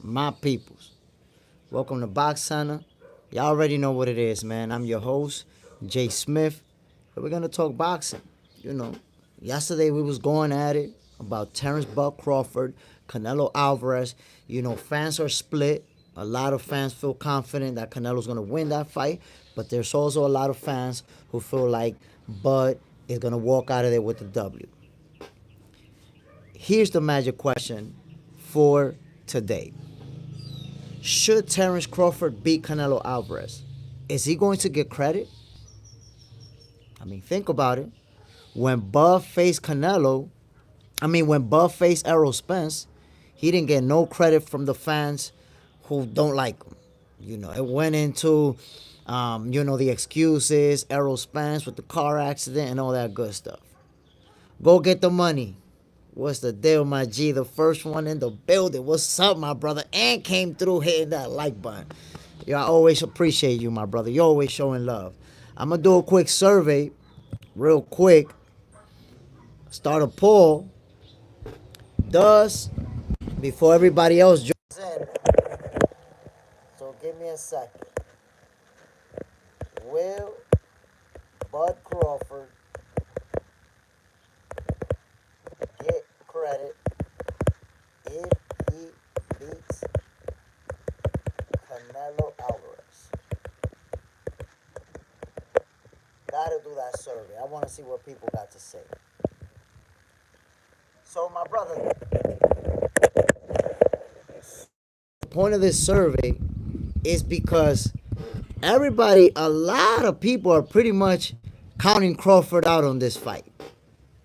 my peoples. Welcome to Box Center. Y'all already know what it is, man. I'm your host, Jay Smith. And we're gonna talk boxing. You know, yesterday we was going at it about Terence Buck Crawford, Canelo Alvarez. Fans are split. A lot of fans feel confident that Canelo's gonna win that fight, but there's also a lot of fans who feel like Bud is gonna walk out of there with the W. Here's the magic question for today. Should Terence Crawford beat Canelo Alvarez? Is he going to get credit? Think about it. When Bud faced Errol Spence, he didn't get no credit from the fans who don't like him. It went into, the excuses, Errol Spence with the car accident and all that good stuff. Go get the money. What's the deal, my G? The first one in the building. What's up, my brother? And came through hitting that like button. I always appreciate you, my brother. You're always showing love. I'm going to do a quick survey, real quick. Start a poll. Before everybody else joins in, so give me a second. Will Bud Crawford get credit if he beats Canelo Alvarez? Gotta do that survey. I want to see what people got to say. So, my brother, the point of this survey is because a lot of people are pretty much counting Crawford out on this fight.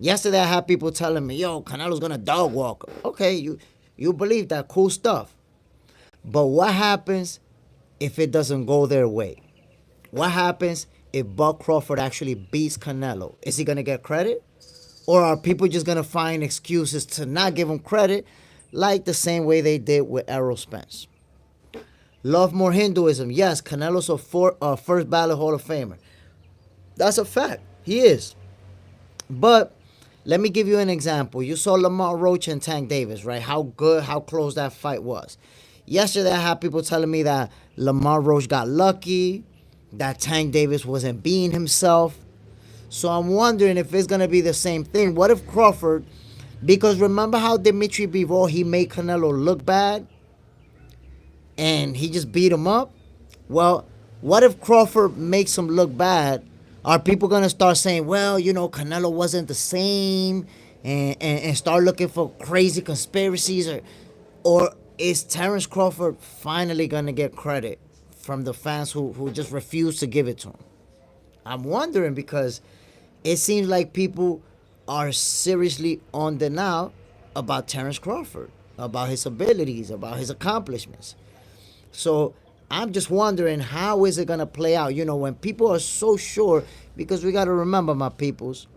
Yesterday, I had people telling me, yo, Canelo's going to dog walk him. Okay, you believe that. Cool stuff. But what happens if it doesn't go their way? What happens if Buck Crawford actually beats Canelo? Is he going to get credit? Or are people just going to find excuses to not give him credit like the same way they did with Errol Spence? Love more Hinduism. Yes, Canelo's a first ballot Hall of Famer. That's a fact. He is. But let me give you an example. You saw Roach and Tank Davis, right? How close that fight was. Yesterday, I had people telling me that Roach got lucky, that Tank Davis wasn't being himself. So I'm wondering if it's going to be the same thing. What if Crawford, because remember how Dimitri Bivol, he made Canelo look bad and he just beat him up? Well, what if Crawford makes him look bad? Are people going to start saying, well, Canelo wasn't the same and start looking for crazy conspiracies? Or is Terence Crawford finally going to get credit from the fans who just refuse to give it to him? I'm wondering because it seems like people are seriously on the now about Terence Crawford, about his abilities, about his accomplishments. So I'm just wondering, how is it going to play out? When people are so sure, because we got to remember, my peoples,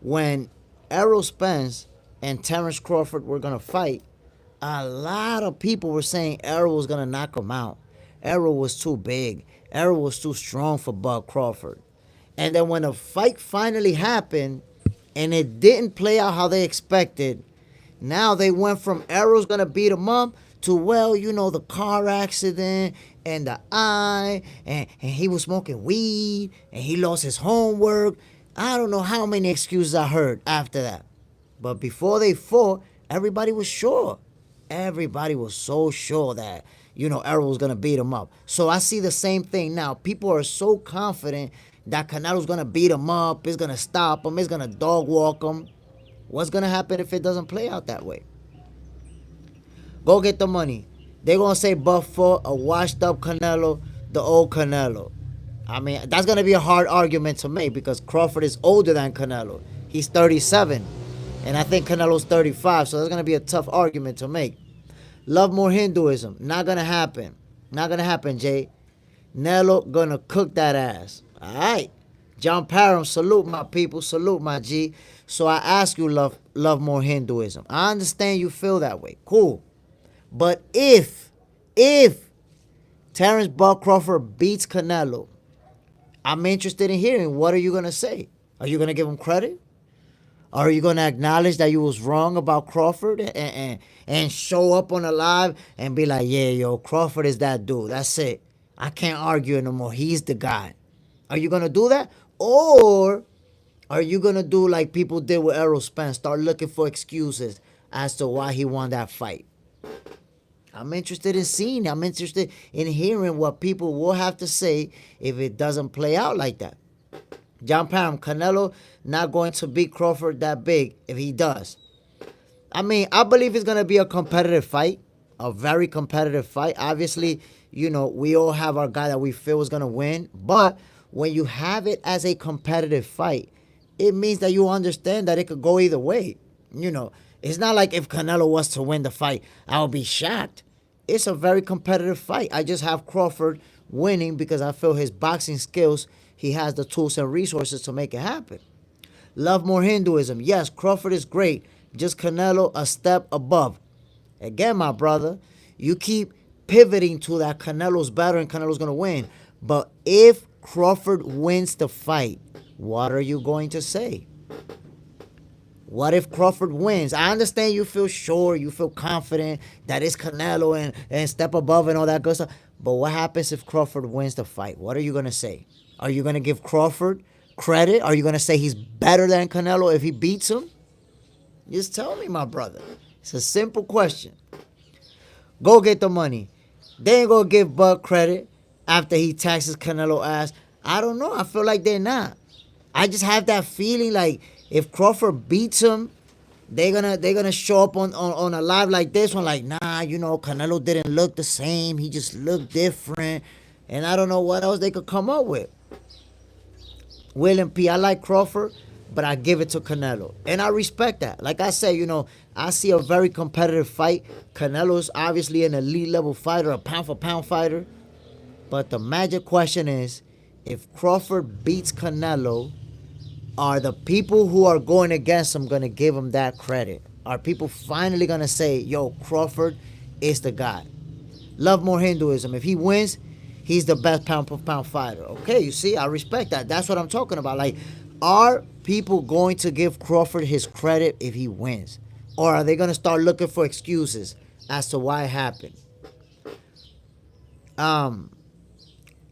when Errol Spence and Terence Crawford were going to fight, a lot of people were saying Errol was going to knock him out. Errol was too big. Errol was too strong for Bud Crawford. And then when the fight finally happened and it didn't play out how they expected, now they went from Errol's going to beat him up to, the car accident and the eye, and he was smoking weed, and he lost his homework. I don't know how many excuses I heard after that. But before they fought, everybody was sure. Everybody was so sure that, Errol was going to beat him up. So I see the same thing now. People are so confident that Canelo's going to beat him up, is going to stop him, is going to dog walk him. What's going to happen if it doesn't play out that way? Go get the money. They're going to say Buff fought a washed up Canelo, the old Canelo. That's going to be a hard argument to make because Crawford is older than Canelo. He's 37. And I think Canelo's 35. So that's going to be a tough argument to make. Love more Hinduism. Not going to happen. Not going to happen, Jay. Nelo going to cook that ass. All right. John Parham, salute my people. Salute my G. So I ask you, love more Hinduism. I understand you feel that way. Cool. But if Terence Buck Crawford beats Canelo, I'm interested in hearing, what are you going to say? Are you going to give him credit? Are you gonna acknowledge that you was wrong about Crawford and show up on a live and be like, yeah, yo, Crawford is that dude. That's it. I can't argue no more. He's the guy. Are you gonna do that? Or are you gonna do like people did with Errol Spence? Start looking for excuses as to why he won that fight. I'm interested in seeing. I'm interested in hearing what people will have to say if it doesn't play out like that. John Parham, Canelo not going to beat Crawford that big if he does. I mean, I believe it's going to be a competitive fight, a very competitive fight. Obviously, you know, we all have our guy that we feel is going to win. But when you have it as a competitive fight, it means that you understand that it could go either way. You know, it's not like if Canelo was to win the fight, I would be shocked. It's a very competitive fight. I just have Crawford winning because I feel his boxing skills, he has the tools and resources to make it happen. Love more Hinduism. Yes, Crawford is great. Just Canelo a step above. Again, my brother, you keep pivoting to that Canelo's better and Canelo's going to win. But if Crawford wins the fight, what are you going to say? What if Crawford wins? I understand you feel sure, you feel confident that it's Canelo and step above and all that good stuff. But what happens if Crawford wins the fight? What are you going to say? Are you going to give Crawford credit? Are you going to say he's better than Canelo if he beats him? Just tell me, my brother. It's a simple question. Go get the money. They ain't going to give Bud credit after he taxes Canelo ass. I don't know. I feel like they're not. I just have that feeling like if Crawford beats him, they're gonna show up on a live like this one, like, nah, you know, Canelo didn't look the same. He just looked different. And I don't know what else they could come up with. William P., I like Crawford, but I give it to Canelo. And I respect that. Like I said, you know, I see a very competitive fight. Canelo's obviously an elite level fighter, a pound for pound fighter. But the magic question is, if Crawford beats Canelo, are the people who are going against him going to give him that credit? Are people finally going to say, yo, Crawford is the guy? Love more Hinduism. If he wins, he's the best pound for pound fighter. Okay, you see, I respect that. That's what I'm talking about. Like, are people going to give Crawford his credit if he wins? Or are they going to start looking for excuses as to why it happened?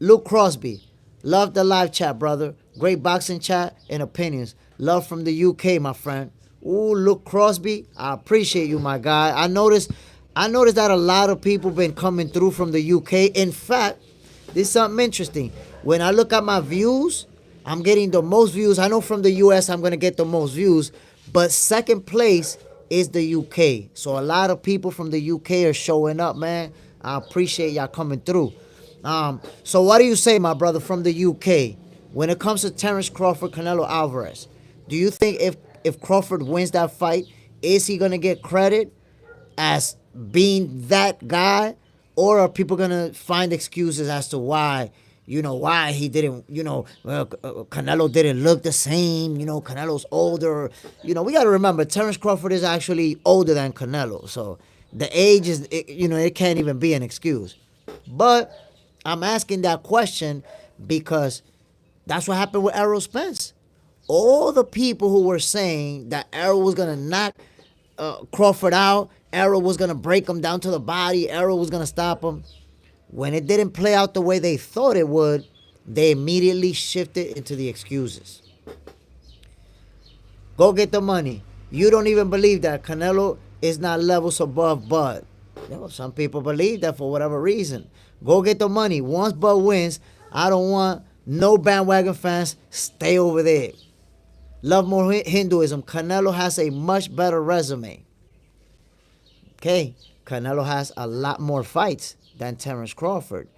Luke Crosby. Love the live chat, brother. Great boxing chat and opinions. Love from the UK, my friend. Ooh, Luke Crosby, I appreciate you, my guy. I noticed that a lot of people been coming through from the UK. In fact, there's something interesting. When I look at my views, I'm getting the most views. I know from the US I'm going to get the most views. But second place is the UK. So a lot of people from the UK are showing up, man. I appreciate y'all coming through. So what do you say, my brother, from the UK, when it comes to Terence Crawford, Canelo Alvarez? Do you think if Crawford wins that fight, is he going to get credit as being that guy? Or are people going to find excuses as to why, you know, why he didn't, you know, Canelo didn't look the same, you know, Canelo's older. You know, we got to remember, Terence Crawford is actually older than Canelo. So the age is, you know, it can't even be an excuse. But I'm asking that question because that's what happened with Errol Spence. All the people who were saying that Errol was going to knock Crawford out, Errol was going to break him down to the body, Errol was going to stop him. When it didn't play out the way they thought it would, they immediately shifted into the excuses. Go get the money. You don't even believe that Canelo is not levels above Bud. You know, some people believe that for whatever reason. Go get the money. Once Bud wins, I don't want no bandwagon fans. Stay over there. Love more Hinduism. Canelo has a much better resume. Okay, Canelo has a lot more fights than Terence Crawford.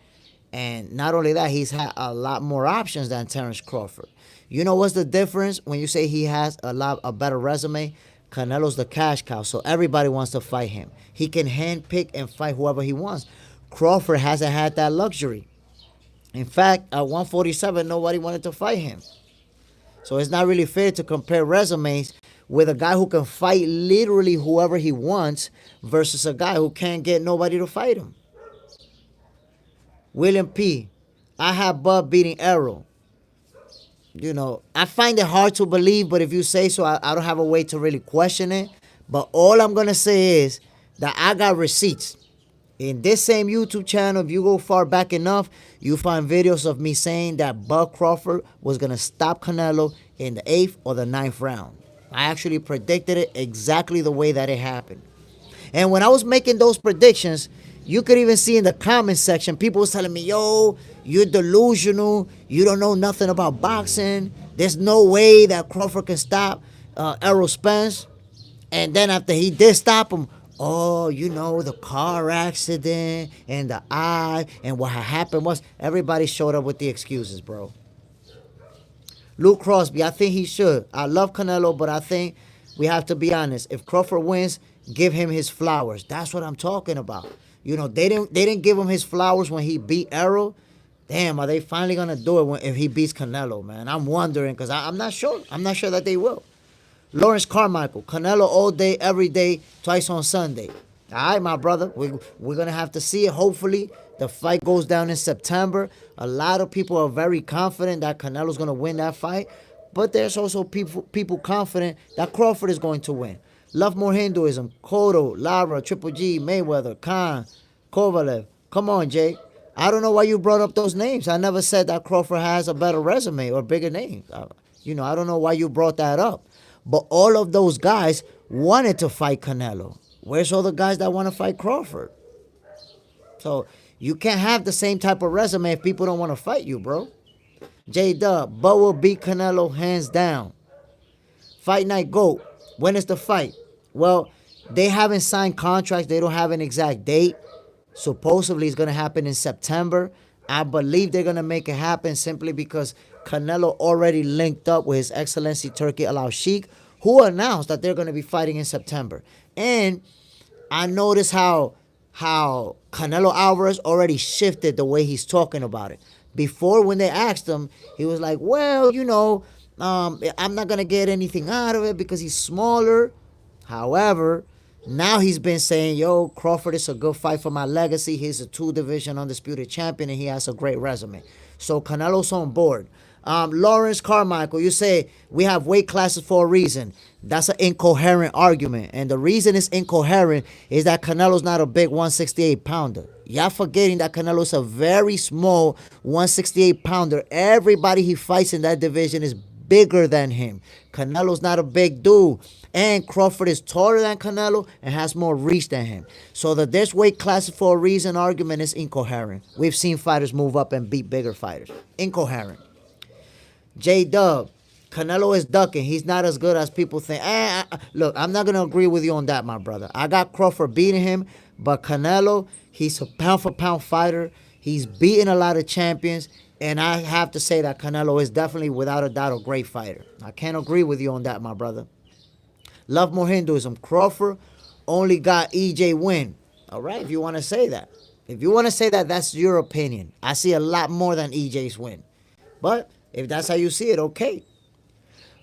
And not only that, he's had a lot more options than Terence Crawford. You know what's the difference when you say he has a better resume? Canelo's the cash cow, so everybody wants to fight him. He can handpick and fight whoever he wants. Crawford hasn't had that luxury. In fact, at 147, nobody wanted to fight him. So it's not really fair to compare resumes with a guy who can fight literally whoever he wants versus a guy who can't get nobody to fight him. William P., I have Bud beating Errol. I find it hard to believe, but if you say so, I don't have a way to really question it. But all I'm gonna say is that I got receipts. In this same YouTube channel, if you go far back enough, you find videos of me saying that Bud Crawford was gonna stop Canelo in the 8th or the 9th round. I actually predicted it exactly the way that it happened. And when I was making those predictions, you could even see in the comment section, people was telling me, yo, you're delusional. You don't know nothing about boxing. There's no way that Crawford can stop Errol Spence. And then after he did stop him, oh, the car accident and the eye and what had happened was everybody showed up with the excuses, bro. Luke Crosby, I think he should. I love Canelo, but I think we have to be honest. If Crawford wins, give him his flowers. That's what I'm talking about. They didn't give him his flowers when he beat Errol. Damn, are they finally gonna do it if he beats Canelo, man? I'm wondering because I'm not sure. I'm not sure that they will. Lawrence Carmichael, Canelo all day, every day, twice on Sunday. All right, my brother. We're going to have to see it. Hopefully, the fight goes down in September. A lot of people are very confident that Canelo's going to win that fight. But there's also people confident that Crawford is going to win. Love More Hinduism, Cotto, Lara, Triple G, Mayweather, Khan, Kovalev. Come on, Jay. I don't know why you brought up those names. I never said that Crawford has a better resume or bigger name. I don't know why you brought that up. But all of those guys wanted to fight Canelo. Where's all the guys that want to fight Crawford? So you can't have the same type of resume if people don't want to fight you, bro. J-Dub, Bud will beat Canelo hands down. Fight Night GOAT. When is the fight? Well, they haven't signed contracts. They don't have an exact date. Supposedly it's going to happen in September. I believe they're going to make it happen simply because Canelo already linked up with His Excellency Turki Al-Sheikh, who announced that they're going to be fighting in September. And I noticed how Canelo Alvarez already shifted the way he's talking about it. Before, when they asked him, he was like, well, I'm not going to get anything out of it because he's smaller. However, now he's been saying, yo, Crawford is a good fight for my legacy. He's a 2-division undisputed champion, and he has a great resume. So Canelo's on board. Lawrence Carmichael, you say we have weight classes for a reason. That's an incoherent argument. And the reason it's incoherent is that Canelo's not a big 168-pounder. Y'all forgetting that Canelo's a very small 168-pounder. Everybody he fights in that division is bigger than him. Canelo's not a big dude. And Crawford is taller than Canelo and has more reach than him. So the this weight class for a reason argument is incoherent. We've seen fighters move up and beat bigger fighters. Incoherent. J-Dub, Canelo is ducking. He's not as good as people think. Look, I'm not going to agree with you on that, my brother. I got Crawford beating him, but Canelo, he's a pound-for-pound fighter. He's beaten a lot of champions, and I have to say that Canelo is definitely, without a doubt, a great fighter. I can't agree with you on that, my brother. Love More Hinduism. Crawford only got EJ win. All right, if you want to say that. If you want to say that, that's your opinion. I see a lot more than EJ's win. But if that's how you see it, okay.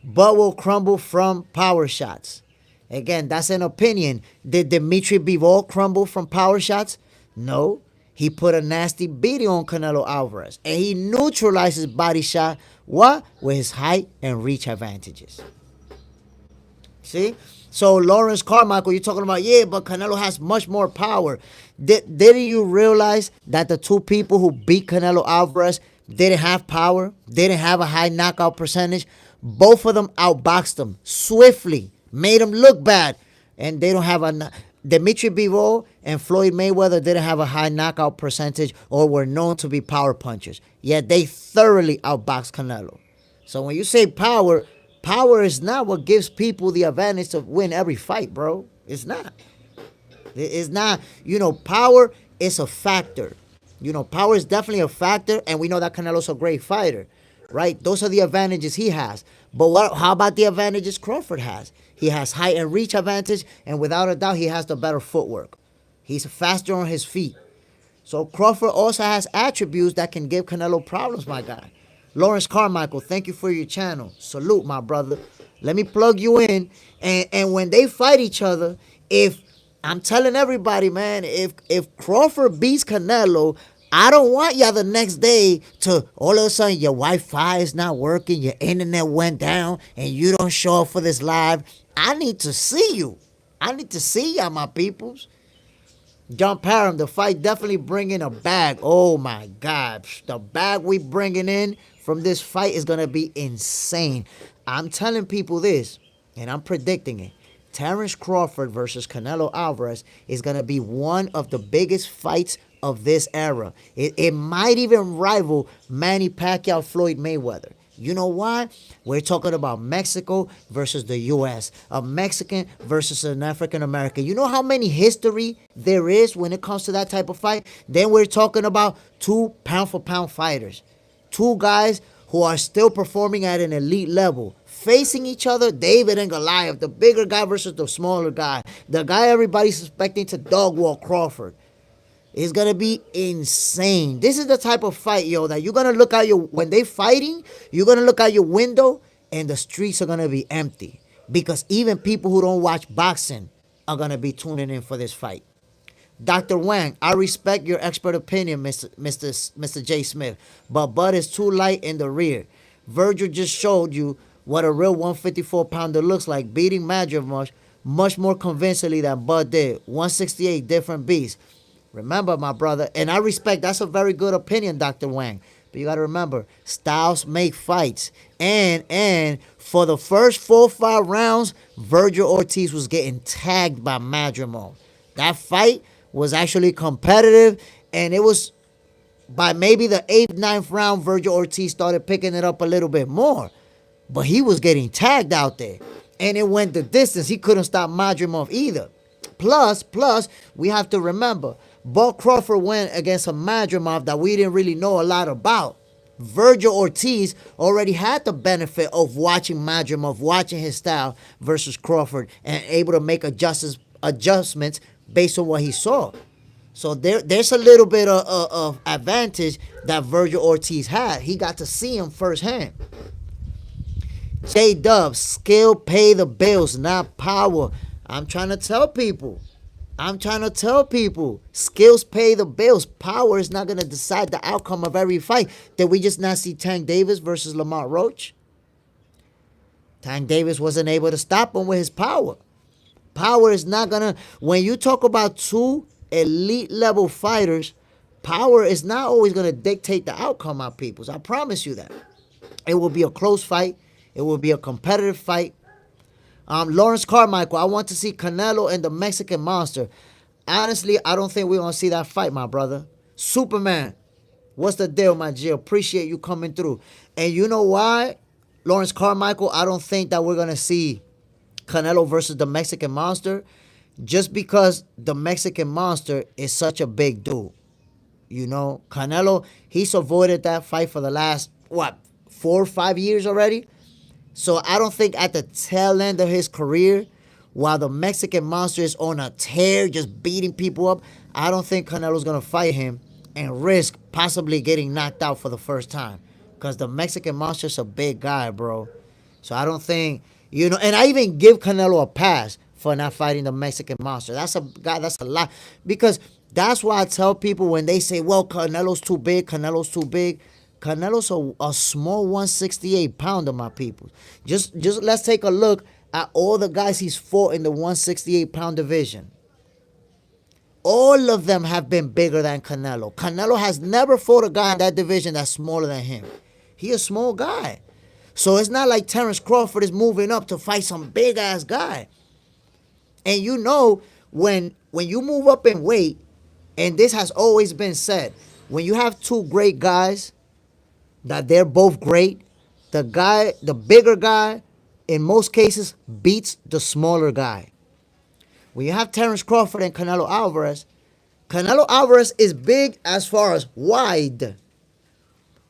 Bud will crumble from power shots. Again, that's an opinion. Did Dimitri Bivol crumble from power shots? No. He put a nasty beating on Canelo Alvarez. And he neutralized his body shot. What? With his height and reach advantages. See? So Lawrence Carmichael, you're talking about, yeah, but Canelo has much more power. Didn't you realize that the two people who beat Canelo Alvarez didn't have power, didn't have a high knockout percentage? Both of them outboxed him swiftly, made him look bad. And they don't have a... Dimitri Bivol and Floyd Mayweather didn't have a high knockout percentage or were known to be power punchers. Yet they thoroughly outboxed Canelo. So when you say power... Power is not what gives people the advantage to win every fight, bro. It's not. It's not. Power is a factor. Power is definitely a factor, and we know that Canelo's a great fighter, right? Those are the advantages he has. But how about the advantages Crawford has? He has height and reach advantage, and without a doubt, he has the better footwork. He's faster on his feet. So Crawford also has attributes that can give Canelo problems, my guy. Lawrence Carmichael, thank you for your channel. Salute, my brother. Let me plug you in. And when they fight each other, I'm telling everybody, man, if Crawford beats Canelo, I don't want y'all the next day to all of a sudden your Wi-Fi is not working, your internet went down, and you don't show up for this live. I need to see you. I need to see y'all, my peoples. John Parham, the fight definitely bringing a bag. Oh my God. The bag we bringing in from this fight is going to be insane. I'm telling people this, and I'm predicting it. Terence Crawford versus Canelo Alvarez is going to be one of the biggest fights of this era. It might even rival Manny Pacquiao, Floyd Mayweather. You know why? We're talking about Mexico versus the U.S. A Mexican versus an African American. You know how many history there is when it comes to that type of fight? Then we're talking about two pound-for-pound fighters. Two guys who are still performing at an elite level. Facing each other, David and Goliath. The bigger guy versus the smaller guy. The guy everybody's suspecting to dog walk Crawford. It's going to be insane. This is the type of fight, yo, that you're going to look out when they fighting, you're going to look out your window and the streets are going to be empty. Because even people who don't watch boxing are going to be tuning in for this fight. Dr. Wang, I respect your expert opinion, Mr. J. Smith, but Bud is too light in the rear. Virgil just showed you what a real 154-pounder looks like, beating Madrimov much more convincingly than Bud did. 168, different beast. Remember, my brother, and I respect, that's a very good opinion, Dr. Wang. But you got to remember, styles make fights. And for the first 4 or 5 rounds, Virgil Ortiz was getting tagged by Madrimov. That fight was actually competitive, and it was by maybe the 8th, 9th round, Virgil Ortiz started picking it up a little bit more. But he was getting tagged out there, and it went the distance. He couldn't stop Madrimov either. Plus, we have to remember, Bud Crawford went against a Madrimov that we didn't really know a lot about. Virgil Ortiz already had the benefit of watching Madrimov, watching his style versus Crawford, and able to make adjustments based on what he saw. So there's a little bit of advantage that Virgil Ortiz had. He got to see him firsthand. J-Dub, skill pay the bills, not power. I'm trying to tell people. Skills pay the bills. Power is not going to decide the outcome of every fight. Did we just not see Tank Davis versus Lamont Roach? Tank Davis wasn't able to stop him with his power. Power is not going to... When you talk about two elite level fighters, power is not always going to dictate the outcome, my peoples. I promise you that. It will be a close fight. It will be a competitive fight. Lawrence Carmichael, I want to see Canelo and the Mexican Monster. Honestly, I don't think we're going to see that fight, my brother. Superman, what's the deal, my G? Appreciate you coming through. And you know why, Lawrence Carmichael, I don't think that we're going to see Canelo versus the Mexican Monster, just because the Mexican Monster is such a big dude. You know, Canelo, he's avoided that fight for the last, 4 or 5 years already? So I don't think at the tail end of his career, while the Mexican Monster is on a tear, just beating people up, I don't think Canelo's going to fight him and risk possibly getting knocked out for the first time. Because the Mexican Monster's a big guy, bro. So I don't think, you know, and I even give Canelo a pass for not fighting the Mexican Monster. That's a guy, that's a lot. Because that's why I tell people when they say, well, Canelo's too big. Canelo's a small 168-pounder, my people. Just let's take a look at all the guys he's fought in the 168-pound division. All of them have been bigger than Canelo. Canelo has never fought a guy in that division that's smaller than him. He's a small guy. So it's not like Terence Crawford is moving up to fight some big-ass guy. And you know, when you move up in weight, and this has always been said, when you have two great guys, that they're both great, the bigger guy, in most cases, beats the smaller guy. When you have Terence Crawford and Canelo Alvarez is big as far as wide.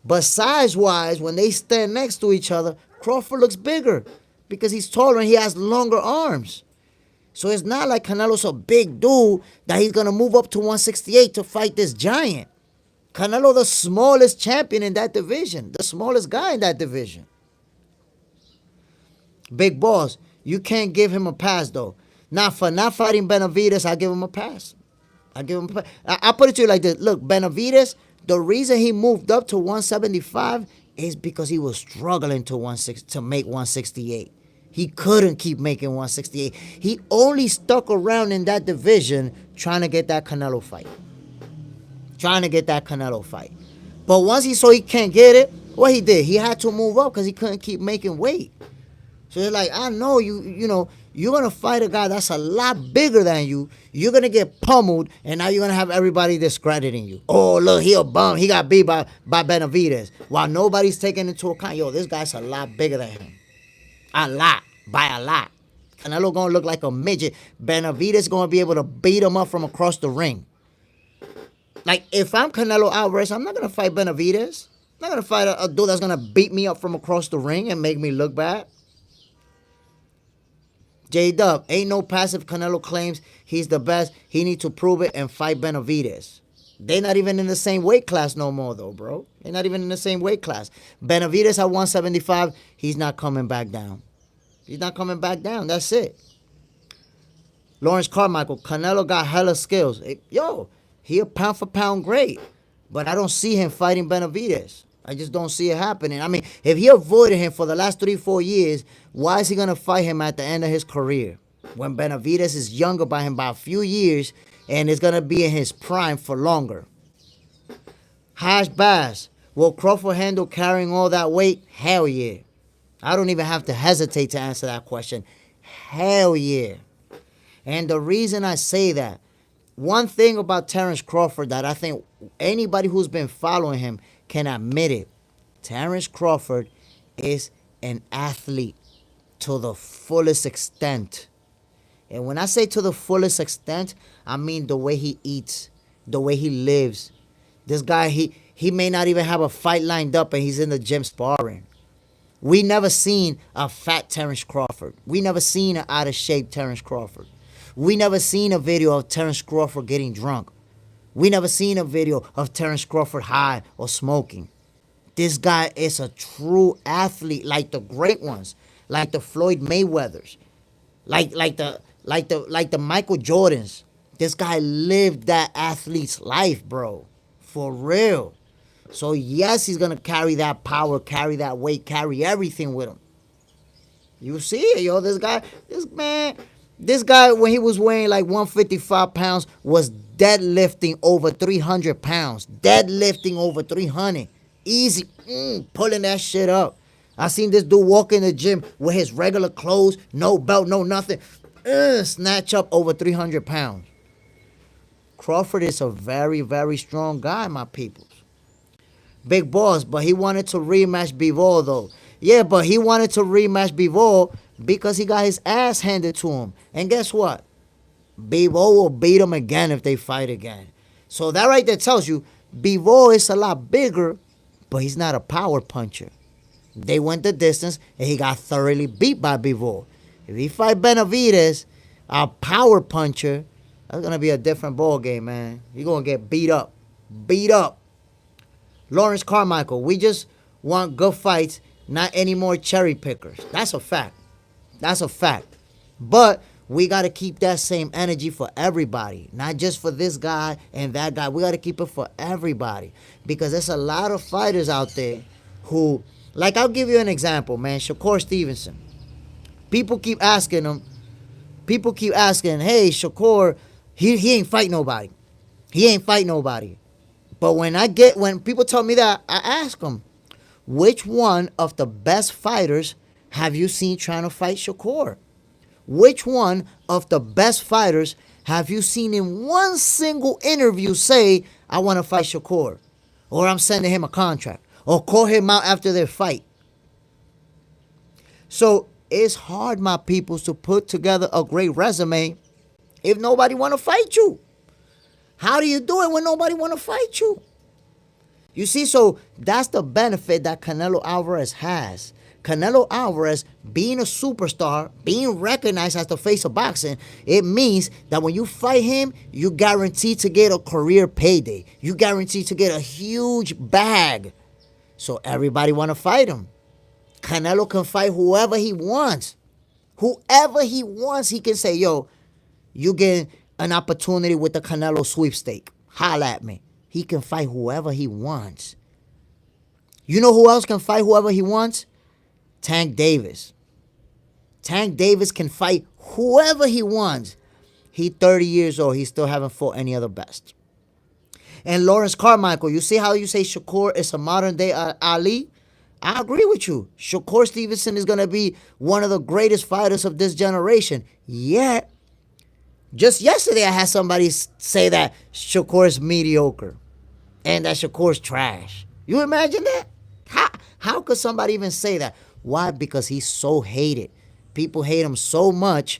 But size-wise, when they stand next to each other, Crawford looks bigger because he's taller and he has longer arms. So it's not like Canelo's a big dude that he's going to move up to 168 to fight this giant. Canelo, the smallest champion in that division. The smallest guy in that division. Big Boss, you can't give him a pass, though. Now, for not fighting Benavidez, I give him a pass. I put it to you like this. Look, Benavidez, The reason he moved up to 175 is because he was struggling to make 168. He couldn't keep making 168. He only stuck around in that division trying to get that Canelo fight. But once he saw he can't get it, what he did, he had to move up because he couldn't keep making weight. So it's like, I know you know, you're going to fight a guy that's a lot bigger than you. You're going to get pummeled, and now you're going to have everybody discrediting you. Oh, look, he a bum. He got beat by Benavidez. While nobody's taking into account, yo, this guy's a lot bigger than him. A lot. By a lot. Canelo going to look like a midget. Benavidez going to be able to beat him up from across the ring. Like, if I'm Canelo Alvarez, I'm not going to fight Benavidez. I'm not going to fight a dude that's going to beat me up from across the ring and make me look bad. J-Dub, ain't no passive. Canelo claims he's the best. He need to prove it and fight Benavidez. They're not even in the same weight class no more, though, bro. They're not even in the same weight class. Benavidez at 175, he's not coming back down. He's not coming back down. That's it. Lawrence Carmichael, Canelo got hella skills. Yo, he a pound for pound great. But I don't see him fighting Benavidez. I just don't see it happening. I mean, if he avoided him for the last 3-4 years, why is he going to fight him at the end of his career? When Benavidez is younger by him by a few years and is going to be in his prime for longer. Hash Bass, will Crawford handle carrying all that weight? Hell yeah. I don't even have to hesitate to answer that question. Hell yeah. And the reason I say that, one thing about Terence Crawford that I think anybody who's been following him can admit it. Terence Crawford is an athlete to the fullest extent. And when I say to the fullest extent, I mean the way he eats, the way he lives. This guy, he may not even have a fight lined up and he's in the gym sparring. We never seen a fat Terence Crawford. We never seen an out of shape Terence Crawford. We never seen a video of Terence Crawford getting drunk. We never seen a video of Terence Crawford high or smoking. This guy is a true athlete, like the great ones, like the Floyd Mayweathers, like the Michael Jordans. This guy lived that athlete's life, bro, for real. So yes, he's gonna carry that power, carry that weight, carry everything with him. You see it, yo. This guy, when he was weighing like 155 pounds, was deadlifting over 300 pounds. Deadlifting over 300. Easy. Pulling that shit up. I seen this dude walk in the gym with his regular clothes, no belt, no nothing. Snatch up over 300 pounds. Crawford is a very, very strong guy, my peoples. Big boss, but he wanted to rematch Bivol, though. Yeah, but he wanted to rematch Bivol because he got his ass handed to him. And guess what? Bivol will beat him again if they fight again. So that right there tells you Bivol is a lot bigger, but he's not a power puncher. They went the distance, and he got thoroughly beat by Bivol. If he fight Benavidez, a power puncher, that's going to be a different ball game, man. You're going to get beat up. Beat up. Lawrence Carmichael, we just want good fights, not any more cherry pickers. That's a fact. That's a fact. But we got to keep that same energy for everybody, not just for this guy and that guy. We got to keep it for everybody because there's a lot of fighters out there who, like, I'll give you an example, man. Shakur Stevenson. People keep asking, hey, Shakur, he ain't fight nobody. He ain't fight nobody. But when people tell me that, I ask them, which one of the best fighters have you seen trying to fight Shakur? Which one of the best fighters have you seen in one single interview say, I want to fight Shakur? Or I'm sending him a contract? Or call him out after their fight? So it's hard, my peoples, to put together a great resume if nobody want to fight you. How do you do it when nobody want to fight you? You see, so that's the benefit that Canelo Alvarez has. Canelo Alvarez, being a superstar, being recognized as the face of boxing, it means that when you fight him, you guaranteed to get a career payday. You guaranteed to get a huge bag. So everybody want to fight him. Canelo can fight whoever he wants. Whoever he wants, he can say, yo, you get an opportunity with the Canelo sweepstake. Holla at me. He can fight whoever he wants. You know who else can fight whoever he wants? Tank Davis. Tank Davis can fight whoever he wants. He 30 years old. He still haven't fought any other best. And Lawrence Carmichael, you see how you say Shakur is a modern-day Ali? I agree with you. Shakur Stevenson is going to be one of the greatest fighters of this generation. Yet, just yesterday I had somebody say that Shakur is mediocre and that Shakur's trash. You imagine that? How could somebody even say that? Why? Because he's so hated. People hate him so much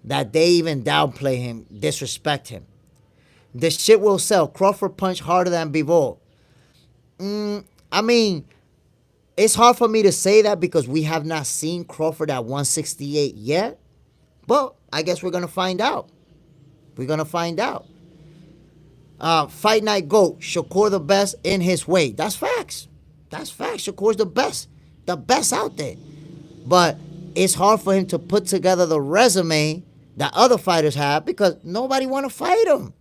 that they even downplay him, disrespect him. This shit will sell. Crawford punched harder than Bivol. I mean, it's hard for me to say that because we have not seen Crawford at 168 yet. But I guess we're going to find out. We're going to find out. Fight Night GOAT. Shakur the best in his way. That's facts. That's facts. Shakur's the best. The best out there. But it's hard for him to put together the resume that other fighters have because nobody want to fight him.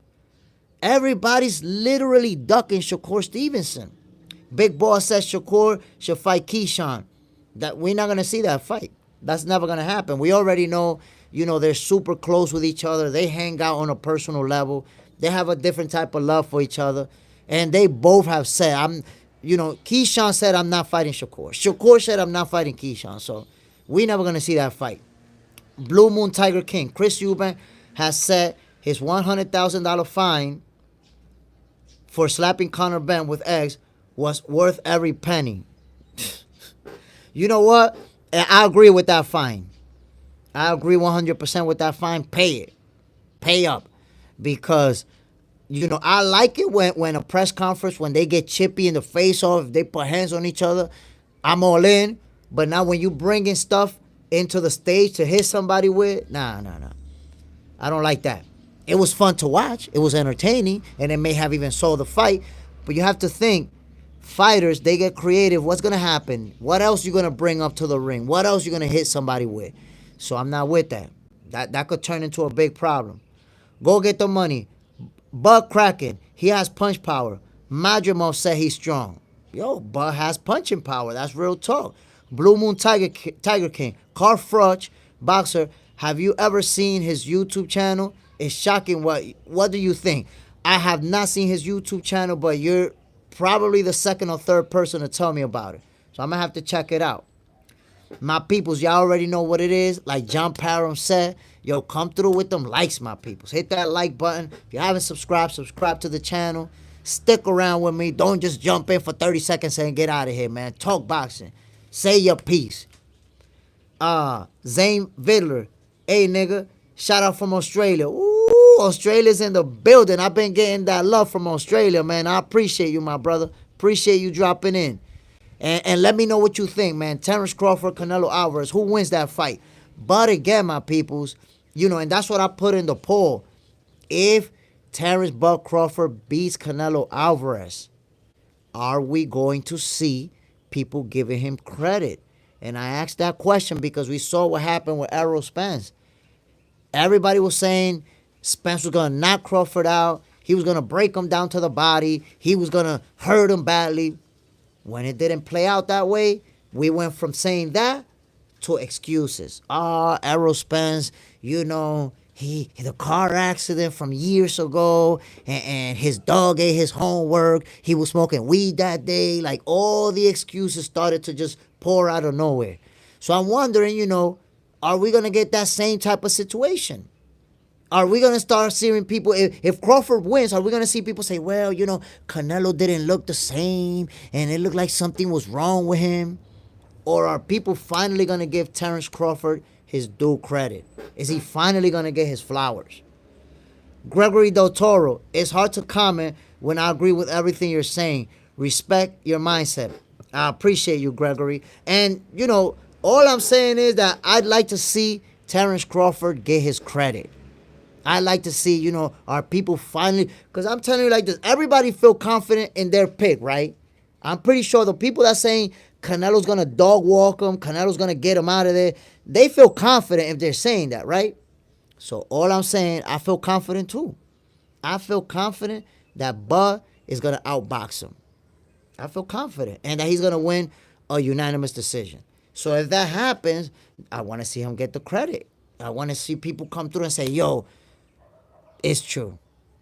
Everybody's literally ducking Shakur Stevenson. Big Boss says Shakur should fight Keyshawn. That we're not going to see that fight. That's never going to happen. We already know, they're super close with each other. They hang out on a personal level. They have a different type of love for each other. And they both have said, Keyshawn said, I'm not fighting Shakur. Shakur said, I'm not fighting Keyshawn. So we're never going to see that fight. Blue Moon Tiger King. Chris Eubank has set his $100,000 fine for slapping Conor Benn with eggs was worth every penny. You know what? I agree with that fine. I agree 100% with that fine. Pay it. Pay up. Because, I like it when a press conference, when they get chippy in the face off, if they put hands on each other, I'm all in. But now when you bringing stuff into the stage to hit somebody with, nah. I don't like that. It was fun to watch. It was entertaining. And it may have even sold the fight. But you have to think, fighters, they get creative. What's going to happen? What else you going to bring up to the ring? What else you going to hit somebody with? So I'm not with that. That could turn into a big problem. Go get the money. Bud Kraken, he has punch power. Madrimov said he's strong. Yo, Bud has punching power. That's real talk. Blue Moon Tiger King. Carl Froch, boxer. Have you ever seen his YouTube channel? It's shocking. What do you think? I have not seen his YouTube channel, but you're probably the second or third person to tell me about it. So I'm going to have to check it out. My peoples, y'all already know what it is. Like John Parham said, yo, come through with them likes, my peoples. Hit that like button. If you haven't subscribed, subscribe to the channel. Stick around with me. Don't just jump in for 30 seconds and get out of here, man. Talk boxing. Say your piece. Zane Vidler. Hey, nigga. Shout out from Australia. Ooh, Australia's in the building. I've been getting that love from Australia, man. I appreciate you, my brother. Appreciate you dropping in. And let me know what you think, man. Terence Crawford, Canelo Alvarez. Who wins that fight? But again, my peoples, and that's what I put in the poll. If Terence Bud Crawford beats Canelo Alvarez, are we going to see people giving him credit? And I asked that question because we saw what happened with Errol Spence. Everybody was saying Spence was going to knock Crawford out. He was going to break him down to the body. He was going to hurt him badly. When it didn't play out that way, we went from saying that to excuses. Errol Spence, the car accident from years ago, and his dog ate his homework. He was smoking weed that day. Like, all the excuses started to just pour out of nowhere. So I'm wondering, are we going to get that same type of situation? Are we going to start seeing people, if Crawford wins, are we going to see people say, well, Canelo didn't look the same and it looked like something was wrong with him? Or are people finally going to give Terence Crawford his due credit? Is he finally going to get his flowers? Gregory Del Toro, it's hard to comment when I agree with everything you're saying. Respect your mindset. I appreciate you, Gregory. And, all I'm saying is that I'd like to see Terence Crawford get his credit. I like to see, our people finally, because I'm telling you like this, everybody feel confident in their pick, right? I'm pretty sure the people that saying Canelo's going to dog walk him, Canelo's going to get him out of there, they feel confident if they're saying that, right? So all I'm saying, I feel confident too. I feel confident that Bud is gonna outbox him. I feel confident, and that he's gonna win a unanimous decision. So if that happens, I want to see him get the credit. I want to see people come through and say, "Yo, it's true.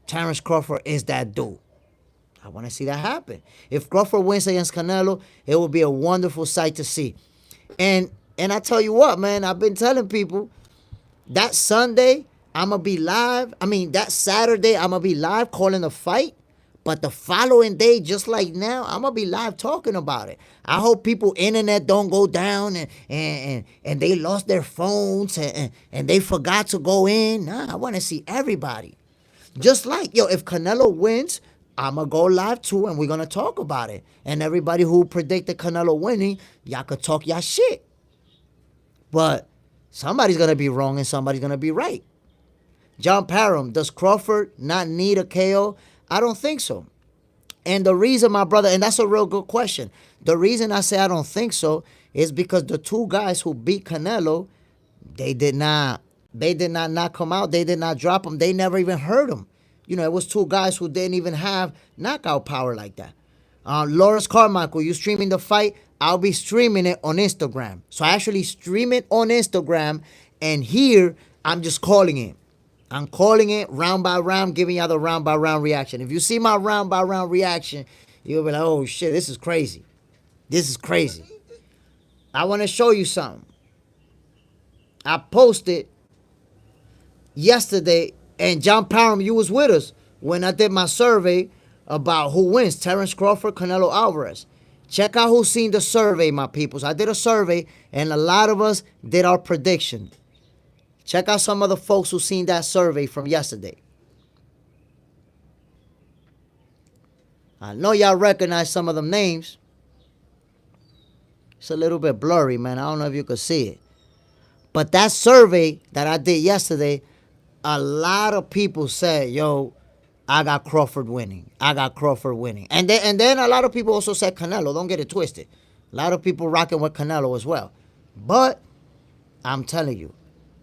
Terence Crawford is that dude." I want to see that happen. If Crawford wins against Canelo, it will be a wonderful sight to see. And I tell you what, man, I've been telling people that Sunday I'm going to be live. I mean, that Saturday I'm going to be live calling the fight. But the following day, just like now, I'm going to be live talking about it. I hope people internet don't go down and they lost their phones and they forgot to go in. Nah, I want to see everybody. Just like, yo, if Canelo wins, I'm going to go live too, and we're going to talk about it. And everybody who predicted Canelo winning, y'all could talk y'all shit. But somebody's going to be wrong and somebody's going to be right. John Parham, does Crawford not need a KO? I don't think so. And the reason, my brother, and that's a real good question. The reason I say I don't think so is because the two guys who beat Canelo, they did not knock him out. They did not drop him. They never even hurt him. You know, it was two guys who didn't even have knockout power like that. Lawrence Carmichael, you streaming the fight? I'll be streaming it on Instagram. So I actually stream it on Instagram, and here I'm just calling it. I'm calling it round by round, giving y'all the round by round reaction. If you see my round by round reaction, you'll be like, oh shit, this is crazy. This is crazy. I want to show you something. I posted yesterday, and John Parham, you was with us when I did my survey about who wins, Terence Crawford, Canelo Alvarez. Check out who's seen the survey, my peoples. I did a survey, and a lot of us did our prediction. Check out some of the folks who seen that survey from yesterday. I know y'all recognize some of them names. It's a little bit blurry, man. I don't know if you could see it. But that survey that I did yesterday, a lot of people said, yo, I got Crawford winning. I got Crawford winning. And then a lot of people also said Canelo. Don't get it twisted. A lot of people rocking with Canelo as well. But I'm telling you,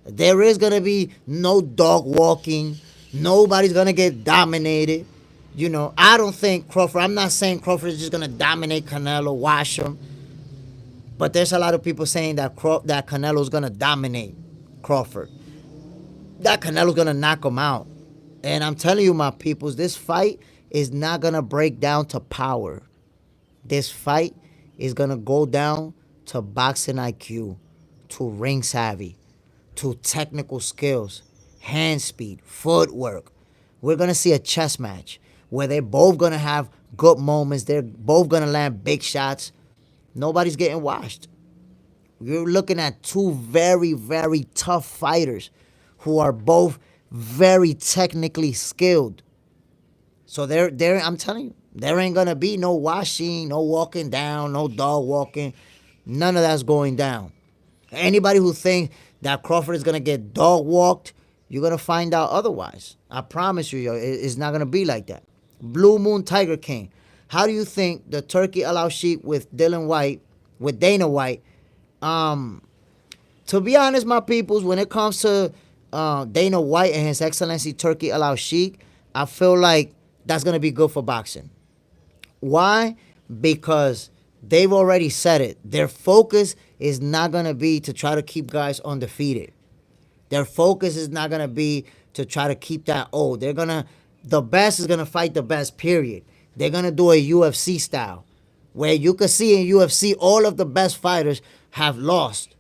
there is going to be no dog walking. Nobody's going to get dominated. You know, I don't think Crawford, I'm not saying Crawford is just going to dominate Canelo, wash him. But there's a lot of people saying that Canelo's going to dominate Crawford. That Canelo's going to knock him out. And I'm telling you, my peoples, this fight is not going to break down to power. This fight is going to go down to boxing IQ, to ring savvy, to technical skills, hand speed, footwork. We're going to see a chess match where they're both going to have good moments. They're both going to land big shots. Nobody's getting washed. You're looking at two very, very tough fighters who are both very technically skilled. So I'm telling you, there ain't going to be no washing, no walking down, no dog walking. None of that's going down. Anybody who thinks that Crawford is going to get dog walked, you're going to find out otherwise. I promise you, it's not going to be like that. Blue Moon Tiger King. How do you think the Turkey Allow Sheik with Dana White, to be honest, my peoples, when it comes to Dana White and His Excellency Turkey Allow Sheik, I feel like that's going to be good for boxing. Why? Because they've already said it. Their focus is not going to be to try to keep guys undefeated. Their focus is not going to be to try to keep that old. The best is going to fight the best, period. They're going to do a UFC style where you can see in UFC all of the best fighters have lost.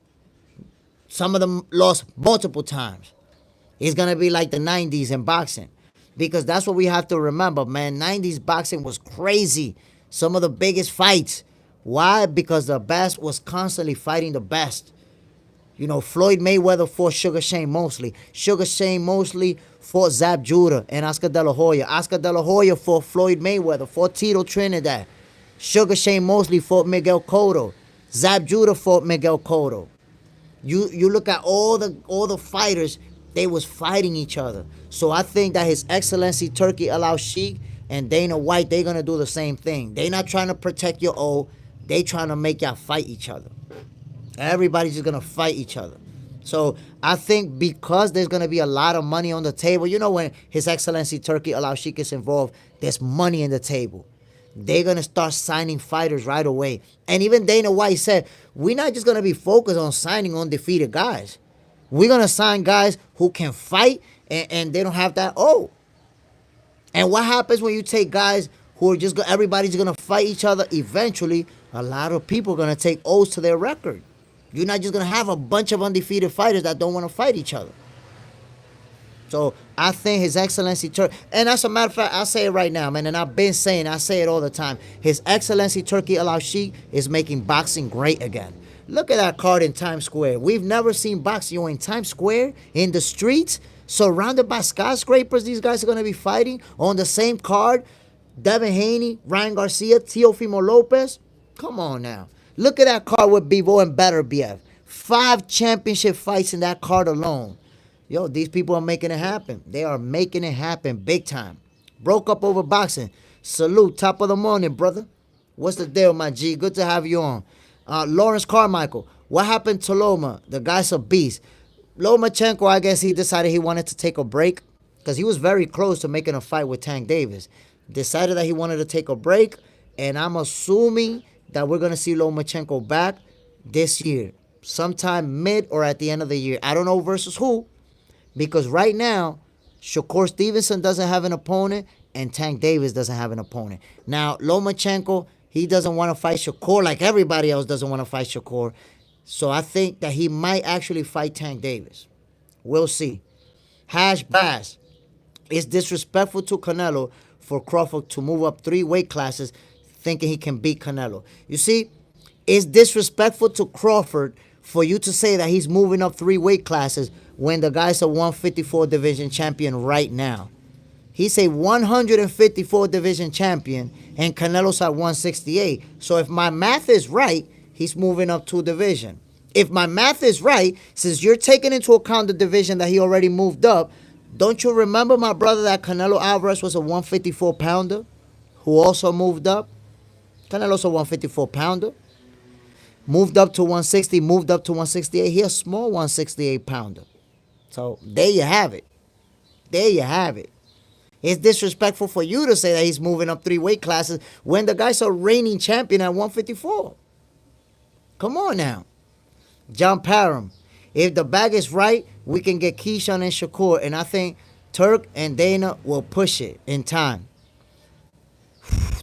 Some of them lost multiple times. It's going to be like the 90s in boxing, because that's what we have to remember, man. 90s boxing was crazy. Some of the biggest fights. Why? Because the best was constantly fighting the best. You know, Floyd Mayweather fought Sugar Shane Mosley. Sugar Shane Mosley fought Zab Judah and Oscar De La Hoya. Oscar De La Hoya fought Floyd Mayweather, fought Tito Trinidad. Sugar Shane Mosley fought Miguel Cotto. Zab Judah fought Miguel Cotto. You look at all the fighters, they was fighting each other. So I think that His Excellency Turkey Allow Sheik and Dana White, they're going to do the same thing. They're not trying to protect your O. They trying to make y'all fight each other. Everybody's just going to fight each other. So I think because there's gonna be a lot of money on the table, when His Excellency Turkey Al-Sheikh is involved, there's money in the table. They're gonna start signing fighters right away. And even Dana White said, we're not just gonna be focused on signing undefeated guys. We're gonna sign guys who can fight and they don't have that. Oh. And what happens when you take guys who are everybody's gonna fight each other? Eventually, a lot of people are gonna take O's to their record. You're not just gonna have a bunch of undefeated fighters that don't want to fight each other. So I think His Excellency Turkey, and as a matter of fact, I'll say it right now, man, and I've been saying, I say it all the time. His Excellency Turkey Al-Sheikh is making boxing great again. Look at that card in Times Square. We've never seen boxing in Times Square, in the streets, surrounded by skyscrapers. These guys are going to be fighting on the same card. Devin Haney, Ryan Garcia, Teofimo Lopez. Come on now. Look at that card with Bivol and Beterbiev. 5 championship fights in that card alone. Yo, these people are making it happen. They are making it happen big time. Broke up over boxing. Salute. Top of the morning, brother. What's the deal, my G? Good to have you on. Lawrence Carmichael. What happened to Loma? The guy's a beast. Lomachenko, I guess he decided he wanted to take a break because he was very close to making a fight with Tank Davis. Decided that he wanted to take a break, and I'm assuming that we're going to see Lomachenko back this year, sometime mid or at the end of the year. I don't know versus who, because right now, Shakur Stevenson doesn't have an opponent, and Tank Davis doesn't have an opponent. Now, Lomachenko, he doesn't want to fight Shakur like everybody else doesn't want to fight Shakur. So I think that he might actually fight Tank Davis. We'll see. Hash Bass. It's disrespectful to Canelo for Crawford to move up 3 weight classes thinking he can beat Canelo. You see, it's disrespectful to Crawford for you to say that he's moving up 3 weight classes when the guy's a 154 division champion right now. He's a 154 division champion and Canelo's at 168. So if my math is right, he's moving up 2 division. If my math is right, since you're taking into account the division that he already moved up, don't you remember, my brother, that Canelo Alvarez was a 154 pounder who also moved up? Canelo's a 154 pounder. Moved up to 160, moved up to 168. He's a small 168 pounder. So there you have it. There you have it. It's disrespectful for you to say that he's moving up 3 weight classes when the guy's a reigning champion at 154. Come on now. John Parham. If the bag is right, we can get Keyshawn and Shakur. And I think Turk and Dana will push it in time.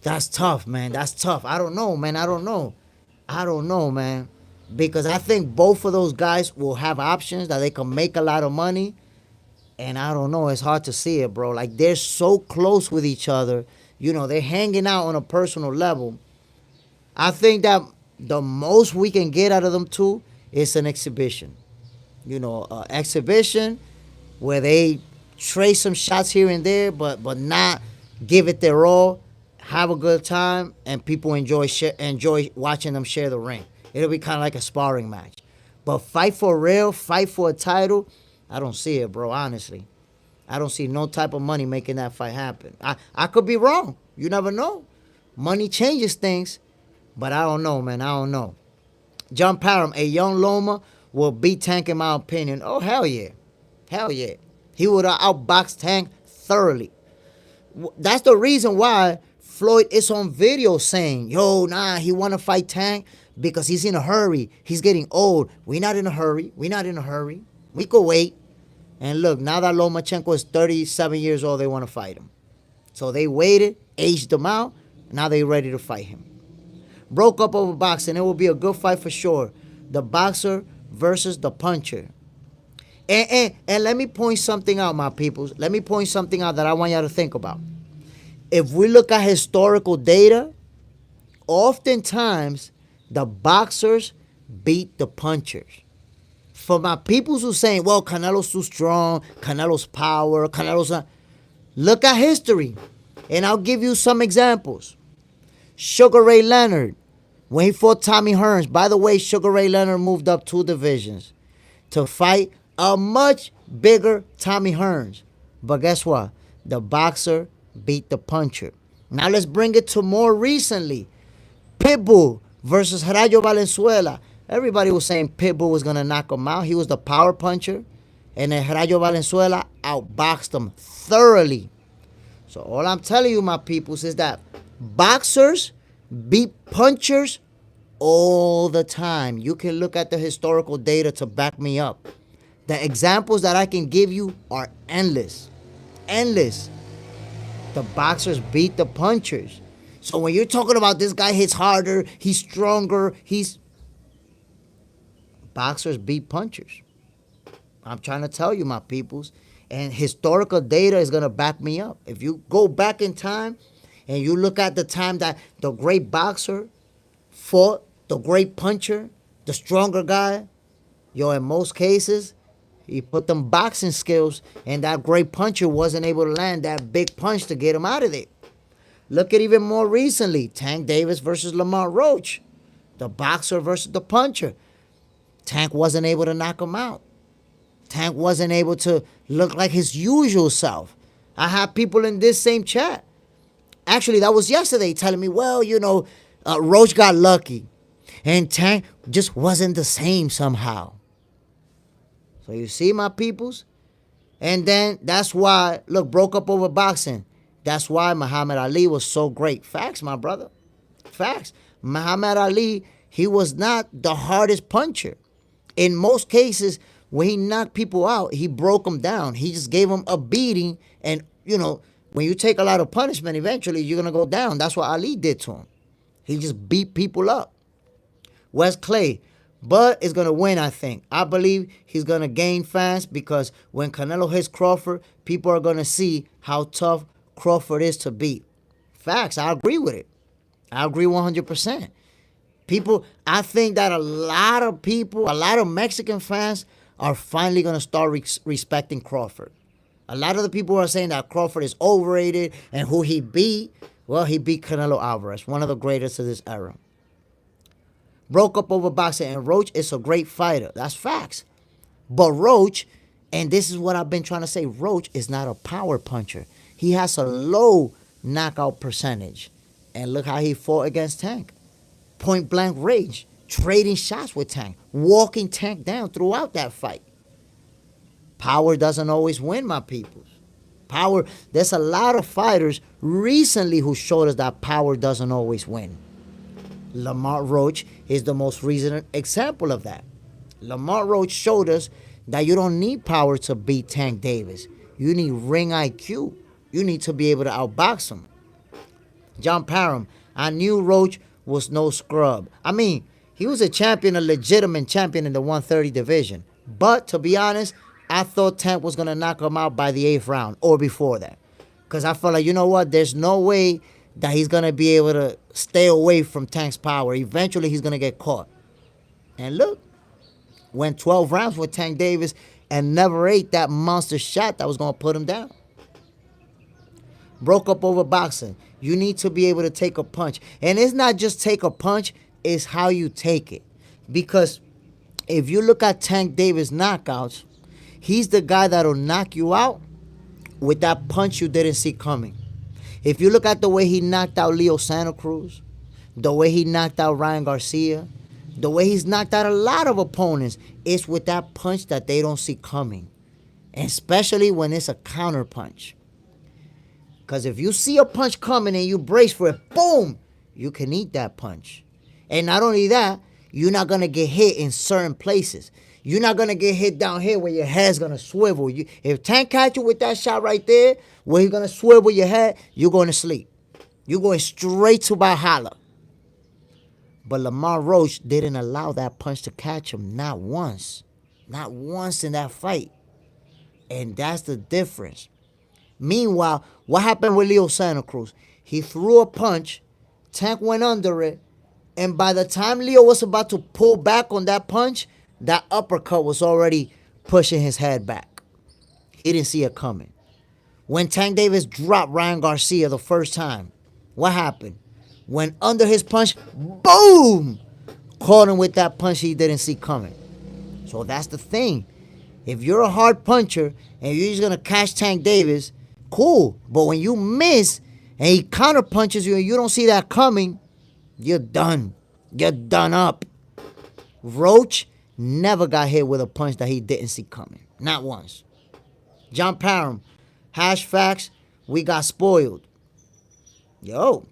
That's tough, man. That's tough. I don't know, man. I don't know, man. Because I think both of those guys will have options that they can make a lot of money. And I don't know. It's hard to see it, bro. Like, they're so close with each other. You know, they're hanging out on a personal level. I think that the most we can get out of them two is an exhibition. You know, exhibition where they trade some shots here and there, but not give it their all, have a good time, and people enjoy watching them share the ring. It'll be kind of like a sparring match. But fight for real, fight for a title, I don't see it, bro, honestly. I don't see no type of money making that fight happen. I could be wrong. You never know. Money changes things, but I don't know, man. I don't know. John Parham, a young Loma will beat Tank in my opinion. Oh, hell yeah. Hell yeah. He would have outboxed Tank thoroughly. That's the reason why Floyd is on video saying, yo, nah, he want to fight Tank because he's in a hurry. He's getting old. We're not in a hurry. We're not in a hurry. We could wait. And look, now that Lomachenko is 37 years old, they want to fight him. So they waited, aged him out. Now they're ready to fight him. Broke up over boxing. It will be a good fight for sure. The boxer versus the puncher. And let me point something out, my peoples. Let me point something out that I want y'all to think about. If we look at historical data, oftentimes the boxers beat the punchers. For my peoples who saying, well, Canelo's too strong, Canelo's power, Canelo's not. Look at history. And I'll give you some examples. Sugar Ray Leonard, when he fought Tommy Hearns. By the way, Sugar Ray Leonard moved up 2 divisions to fight a much bigger Tommy Hearns. But guess what? The boxer beat the puncher. Now let's bring it to more recently. Pitbull versus Rayo Valenzuela. Everybody was saying Pitbull was going to knock him out. He was the power puncher. And then Rayo Valenzuela outboxed him thoroughly. So all I'm telling you, my peoples, is that boxers beat punchers all the time. You can look at the historical data to back me up. The examples that I can give you are endless. Endless. The boxers beat the punchers. So when you're talking about this guy hits harder, he's stronger, boxers beat punchers. I'm trying to tell you, my peoples. And historical data is going to back me up. If you go back in time and you look at the time that the great boxer fought the great puncher, the stronger guy, in most cases, he put them boxing skills, and that great puncher wasn't able to land that big punch to get him out of there. Look at even more recently, Tank Davis versus Lamont Roach, the boxer versus the puncher. Tank wasn't able to knock him out. Tank wasn't able to look like his usual self. I have people in this same chat. Actually, that was yesterday telling me, well, Roach got lucky. And Tank just wasn't the same somehow. So you see, my peoples? And then that's why, broke up over boxing. That's why Muhammad Ali was so great. Facts, my brother. Facts. Muhammad Ali, he was not the hardest puncher. In most cases, when he knocked people out, he broke them down. He just gave them a beating. And, when you take a lot of punishment, eventually you're going to go down. That's what Ali did to him. He just beat people up. Wes Clay. Bud is going to win, I think. I believe he's going to gain fans because when Canelo hits Crawford, people are going to see how tough Crawford is to beat. Facts. I agree with it. I agree 100%. I think that a lot of Mexican fans are finally going to start respecting Crawford. A lot of the people are saying that Crawford is overrated and who he beat. Well, he beat Canelo Alvarez, one of the greatest of this era. Broke up over boxing, and Roach is a great fighter. That's facts. But Roach, and this is what I've been trying to say, Roach is not a power puncher. He has a low knockout percentage. And look how he fought against Tank. Point blank range, trading shots with Tank, walking Tank down throughout that fight. Power doesn't always win, my peoples. Power, there's a lot of fighters recently who showed us that power doesn't always win. Lamont Roach is the most recent example of that. Lamont Roach showed us that you don't need power to beat Tank Davis. You need ring IQ. You need to be able to outbox him. John Parham, I knew Roach was no scrub. I mean, he was a champion, a legitimate champion in the 130 division. But to be honest, I thought Tank was going to knock him out by the 8th round or before that. Because I felt like, you know what, there's no way that he's going to be able to stay away from Tank's power. Eventually, he's going to get caught. And look, went 12 rounds with Tank Davis and never ate that monster shot that was going to put him down. Broke up over boxing. You need to be able to take a punch. And it's not just take a punch, it's how you take it. Because if you look at Tank Davis knockouts, he's the guy that'll knock you out with that punch you didn't see coming. If you look at the way he knocked out Leo Santa Cruz, the way he knocked out Ryan Garcia, the way he's knocked out a lot of opponents, it's with that punch that they don't see coming. And especially when it's a counter punch. Because if you see a punch coming and you brace for it, boom, you can eat that punch. And not only that, you're not going to get hit in certain places. You're not going to get hit down here where your head's going to swivel. If Tank catch you with that shot right there, where he's going to swivel your head, you're going to sleep. You're going straight to Valhalla. But Lamont Roach didn't allow that punch to catch him, not once. Not once in that fight. And that's the difference. Meanwhile, what happened with Leo Santa Cruz? He threw a punch, Tank went under it, and by the time Leo was about to pull back on that punch, that uppercut was already pushing his head back. He didn't see it coming. When Tank Davis dropped Ryan Garcia the first time, what happened? Went under his punch, boom! Caught him with that punch he didn't see coming. So that's the thing. If you're a hard puncher and you're just going to catch Tank Davis, cool. But when you miss and he counter punches you and you don't see that coming, you're done. You're done up. Roach never got hit with a punch that he didn't see coming. Not once. John Parham, hash facts, we got spoiled. Yo,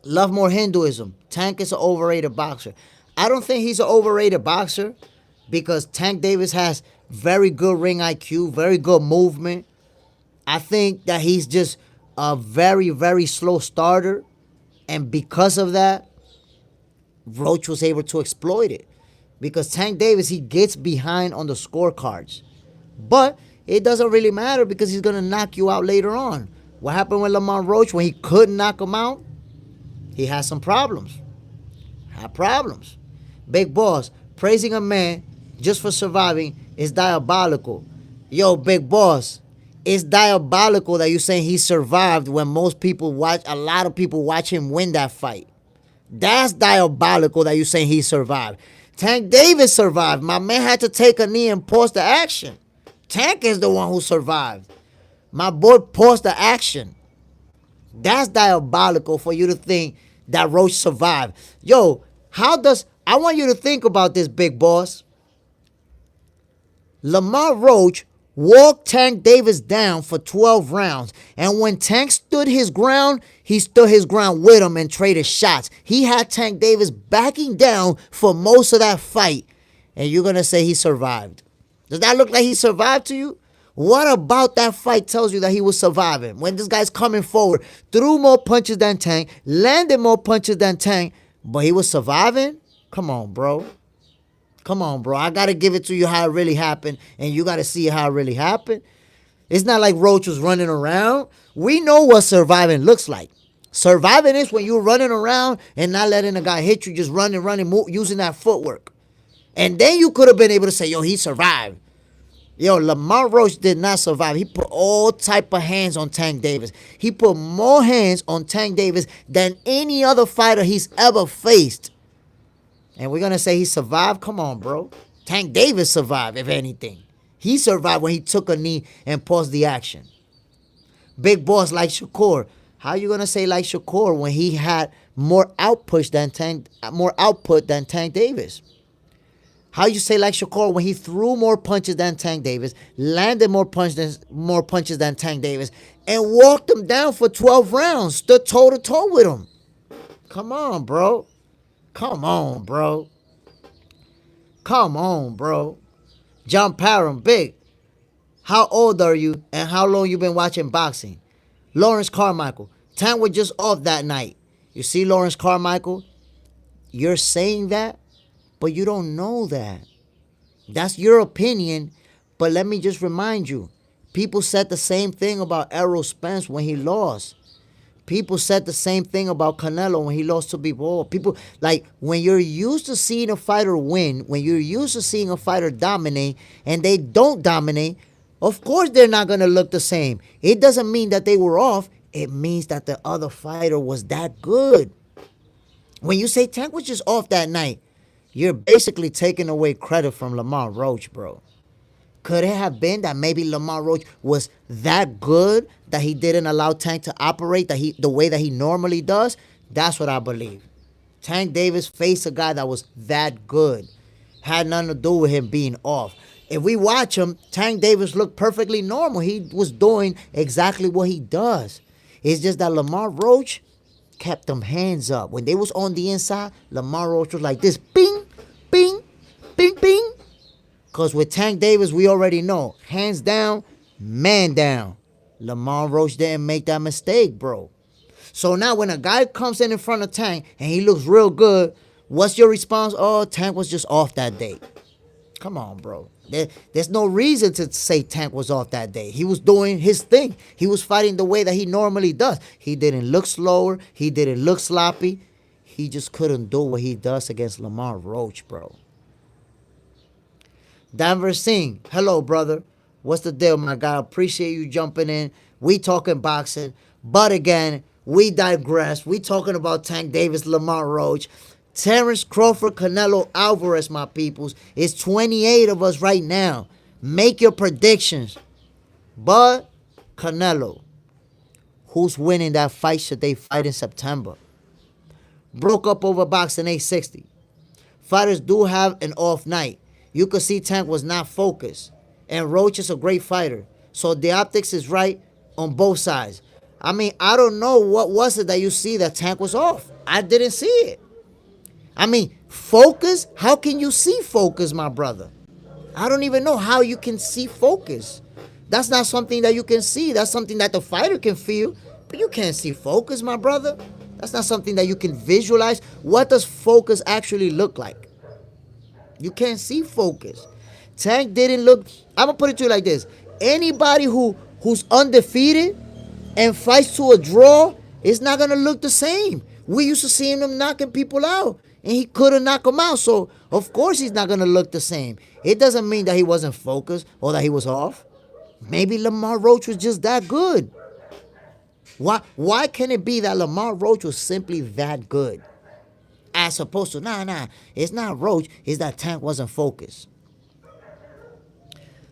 love more Hinduism. Tank is an overrated boxer. I don't think he's an overrated boxer because Tank Davis has very good ring IQ, very good movement. I think that he's just a very, very slow starter. And because of that, Roach was able to exploit it. Because Tank Davis, he gets behind on the scorecards. But it doesn't really matter because he's going to knock you out later on. What happened with Lamont Roach when he couldn't knock him out? He had some problems. Had problems. Big Boss, praising a man just for surviving is diabolical. Yo, Big Boss, it's diabolical that you're saying he survived when a lot of people watch him win that fight. That's diabolical that you're saying he survived. Tank Davis survived. My man had to take a knee and pause the action. Tank is the one who survived. My boy paused the action. That's diabolical for you to think that Roach survived. Yo, I want you to think about this, Big Boss. Lamar Roach walked Tank Davis down for 12 rounds. And when Tank stood his ground, he stood his ground with him and traded shots. He had Tank Davis backing down for most of that fight. And you're going to say he survived. Does that look like he survived to you? What about that fight tells you that he was surviving? When this guy's coming forward, threw more punches than Tank, landed more punches than Tank, but he was surviving? Come on, bro. Come on, bro. I got to give it to you how it really happened, and you got to see how it really happened. It's not like Roach was running around. We know what surviving looks like. Surviving is when you're running around and not letting a guy hit you, just running, using that footwork. And then you could have been able to say, yo, he survived. Yo, Lamar Roach did not survive. He put all type of hands on Tank Davis. He put more hands on Tank Davis than any other fighter he's ever faced. And we're going to say he survived? Come on, bro. Tank Davis survived, if anything. He survived when he took a knee and paused the action. Big Boss like Shakur. How you going to say like Shakur when he had more output than Tank Davis? How you say like Shakur when he threw more punches than Tank Davis, landed more punches than Tank Davis, and walked him down for 12 rounds, stood toe-to-toe with him? Come on, bro. Come on, bro. Come on, bro. John Parham, Big. How old are you and how long you been watching boxing? Lawrence Carmichael. Tank was just off that night. You see, Lawrence Carmichael, you're saying that, but you don't know that. That's your opinion, but let me just remind you. People said the same thing about Errol Spence when he lost. People said the same thing about Canelo when he lost to Bivol. People, like, when you're used to seeing a fighter win, when you're used to seeing a fighter dominate, and they don't dominate, of course they're not going to look the same. It doesn't mean that they were off. It means that the other fighter was that good. When you say Tank was just off that night, you're basically taking away credit from Lamar Roach, bro. Could it have been that maybe Lamar Roach was that good that he didn't allow Tank to operate the way that he normally does? That's what I believe. Tank Davis faced a guy that was that good. Had nothing to do with him being off. If we watch him, Tank Davis looked perfectly normal. He was doing exactly what he does. It's just that Lamar Roach kept them hands up. When they was on the inside, Lamar Roach was like this. Bing, bing, bing, bing. Because with Tank Davis, we already know. Hands down, man down. Lamar Roach didn't make that mistake, bro. So now when a guy comes in front of Tank and he looks real good, what's your response? Oh, Tank was just off that day. Come on, bro. There's no reason to say Tank was off that day. He was doing his thing. He was fighting the way that he normally does. He didn't look slower. He didn't look sloppy. He just couldn't do what he does against Lamar Roach, bro. Danver Singh, hello, brother. What's the deal, my guy? Appreciate you jumping in. We talking boxing. But again, we digress. We talking about Tank Davis, Lamar Roach. Terence Crawford, Canelo Alvarez, my peoples. It's 28 of us right now. Make your predictions. But Canelo, who's winning that fight should they fight in September? Broke up over boxing 860. fighters do have an off night. You could see Tank was not focused. And Roach is a great fighter. So the optics is right on both sides. I mean, I don't know what was it that you see that Tank was off. I didn't see it. I mean, focus? How can you see focus, my brother? I don't even know how you can see focus. That's not something that you can see. That's something that the fighter can feel. But you can't see focus, my brother. That's not something that you can visualize. What does focus actually look like? You can't see focus. Tank didn't look... I'm going to put it to you like this. Anybody who's undefeated and fights to a draw is not going to look the same. We used to see him knocking people out, and he couldn't knock them out. So, of course, he's not going to look the same. It doesn't mean that he wasn't focused or that he was off. Maybe Lamar Roach was just that good. Why can it be that Lamar Roach was simply that good? As opposed to, nah, it's not Roach, it's that Tank wasn't focused.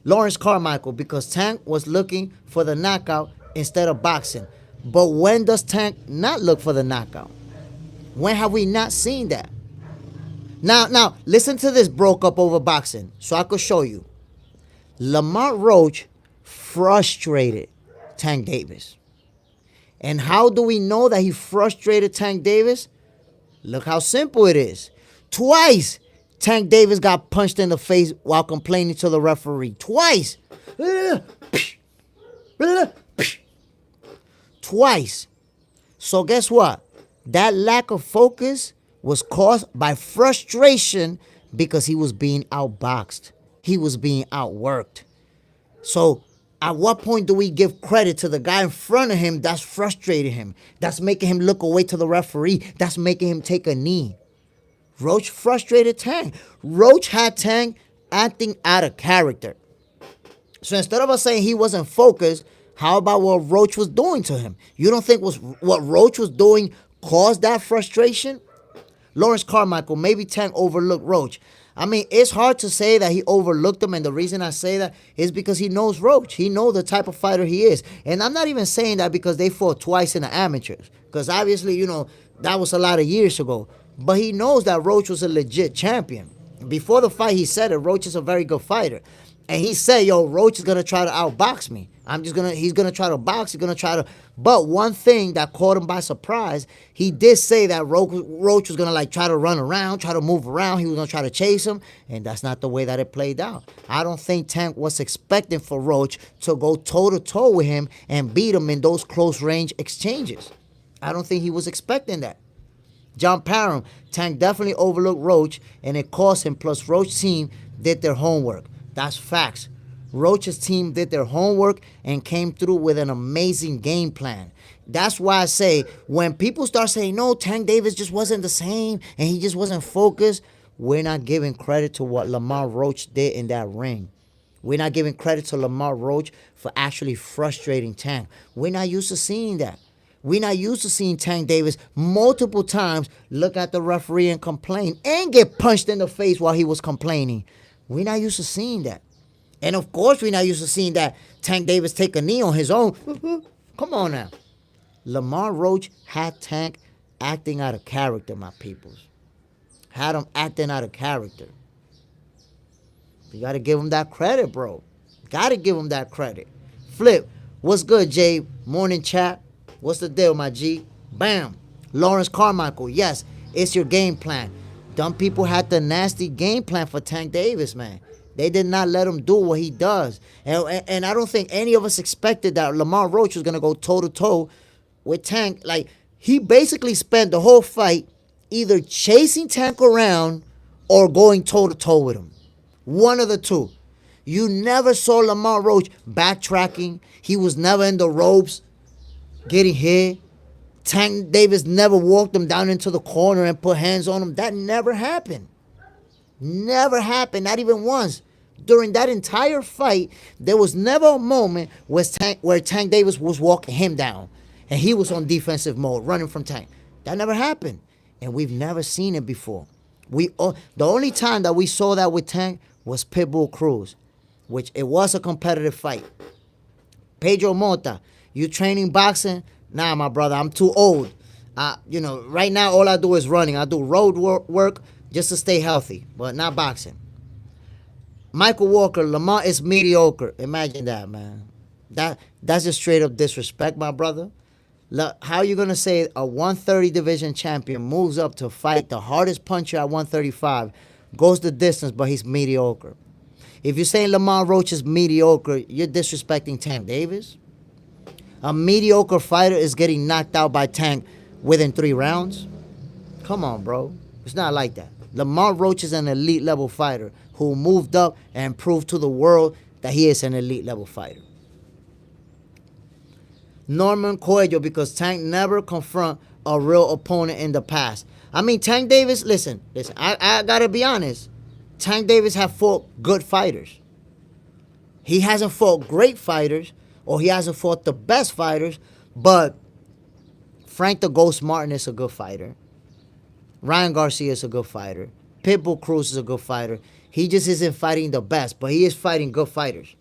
Lawrence Carmichael, because Tank was looking for the knockout instead of boxing. But when does Tank not look for the knockout? When have we not seen that? Now, listen to this broke up over boxing, so I could show you. Lamar Roach frustrated Tank Davis. And how do we know that he frustrated Tank Davis? Look how simple it is. Twice, Tank Davis got punched in the face while complaining to the referee. Twice. Twice. So guess what? That lack of focus was caused by frustration because he was being outboxed. He was being outworked. So at what point do we give credit to the guy in front of him that's frustrating him, that's making him look away to the referee, that's making him take a knee? Roach frustrated Tank. Roach had Tank acting out of character. So instead of us saying he wasn't focused, how about what Roach was doing to him? You don't think what Roach was doing caused that frustration? Lawrence Carmichael, maybe Tank overlooked Roach. I mean, it's hard to say that he overlooked him, and the reason I say that is because he knows Roach. He knows the type of fighter he is. And I'm not even saying that because they fought twice in the amateurs, because obviously, that was a lot of years ago. But he knows that Roach was a legit champion. Before the fight, he said it, Roach is a very good fighter. And he said, Roach is going to try to outbox me. He's going to try to box. He's going to try to. But one thing that caught him by surprise, he did say that Roach was going to try to run around, try to move around. He was going to try to chase him. And that's not the way that it played out. I don't think Tank was expecting for Roach to go toe-to-toe with him and beat him in those close-range exchanges. I don't think he was expecting that. John Parham, Tank definitely overlooked Roach, and it cost him. Plus, Roach's team did their homework. That's facts. Roach's team did their homework and came through with an amazing game plan. That's why I say, when people start saying, no, Tank Davis just wasn't the same and he just wasn't focused, we're not giving credit to what Lamar Roach did in that ring. We're not giving credit to Lamar Roach for actually frustrating Tank. We're not used to seeing that. We're not used to seeing Tank Davis multiple times look at the referee and complain and get punched in the face while he was complaining. We're not used to seeing that. And of course, we're not used to seeing that Tank Davis take a knee on his own. Come on now. Lamar Roach had Tank acting out of character, my peoples. Had him acting out of character. You got to give him that credit, bro. Got to give him that credit. Flip, what's good, Jay? Morning chat. What's the deal, my G? Bam. Lawrence Carmichael, yes, it's your game plan. Dumb people had the nasty game plan for Tank Davis, man. They did not let him do what he does. And I don't think any of us expected that Lamar Roach was going to go toe-to-toe with Tank. He basically spent the whole fight either chasing Tank around or going toe-to-toe with him. One of the two. You never saw Lamar Roach backtracking. He was never in the ropes getting hit. Tank Davis never walked him down into the corner and put hands on him. That never happened. Never happened, not even once. During that entire fight, there was never a moment where Tank Davis was walking him down and he was on defensive mode, running from Tank. That never happened, and we've never seen it before. The only time that we saw that with Tank was Pitbull Cruz, which it was a competitive fight. Pedro Mota, you training boxing? Nah, my brother, I'm too old. Right now all I do is running. I do road work, just to stay healthy, but not boxing. Michael Walker, Lamar is mediocre. Imagine that, man. That's just straight up disrespect, my brother. How you gonna say a 130 division champion moves up to fight the hardest puncher at 135, goes the distance, but he's mediocre? If you're saying Lamar Roach is mediocre, you're disrespecting Tank Davis. A mediocre fighter is getting knocked out by Tank within 3 rounds. Come on, bro. It's not like that. Lamar Roach is an elite level fighter who moved up and proved to the world that he is an elite level fighter. Norman Cuello, because Tank never confront a real opponent in the past. I mean, Tank Davis, listen, I gotta be honest. Tank Davis have fought good fighters. He hasn't fought great fighters, or he hasn't fought the best fighters, but Frank the Ghost Martin is a good fighter. Ryan Garcia is a good fighter. Pitbull Cruz is a good fighter. He just isn't fighting the best, but he is fighting good fighters.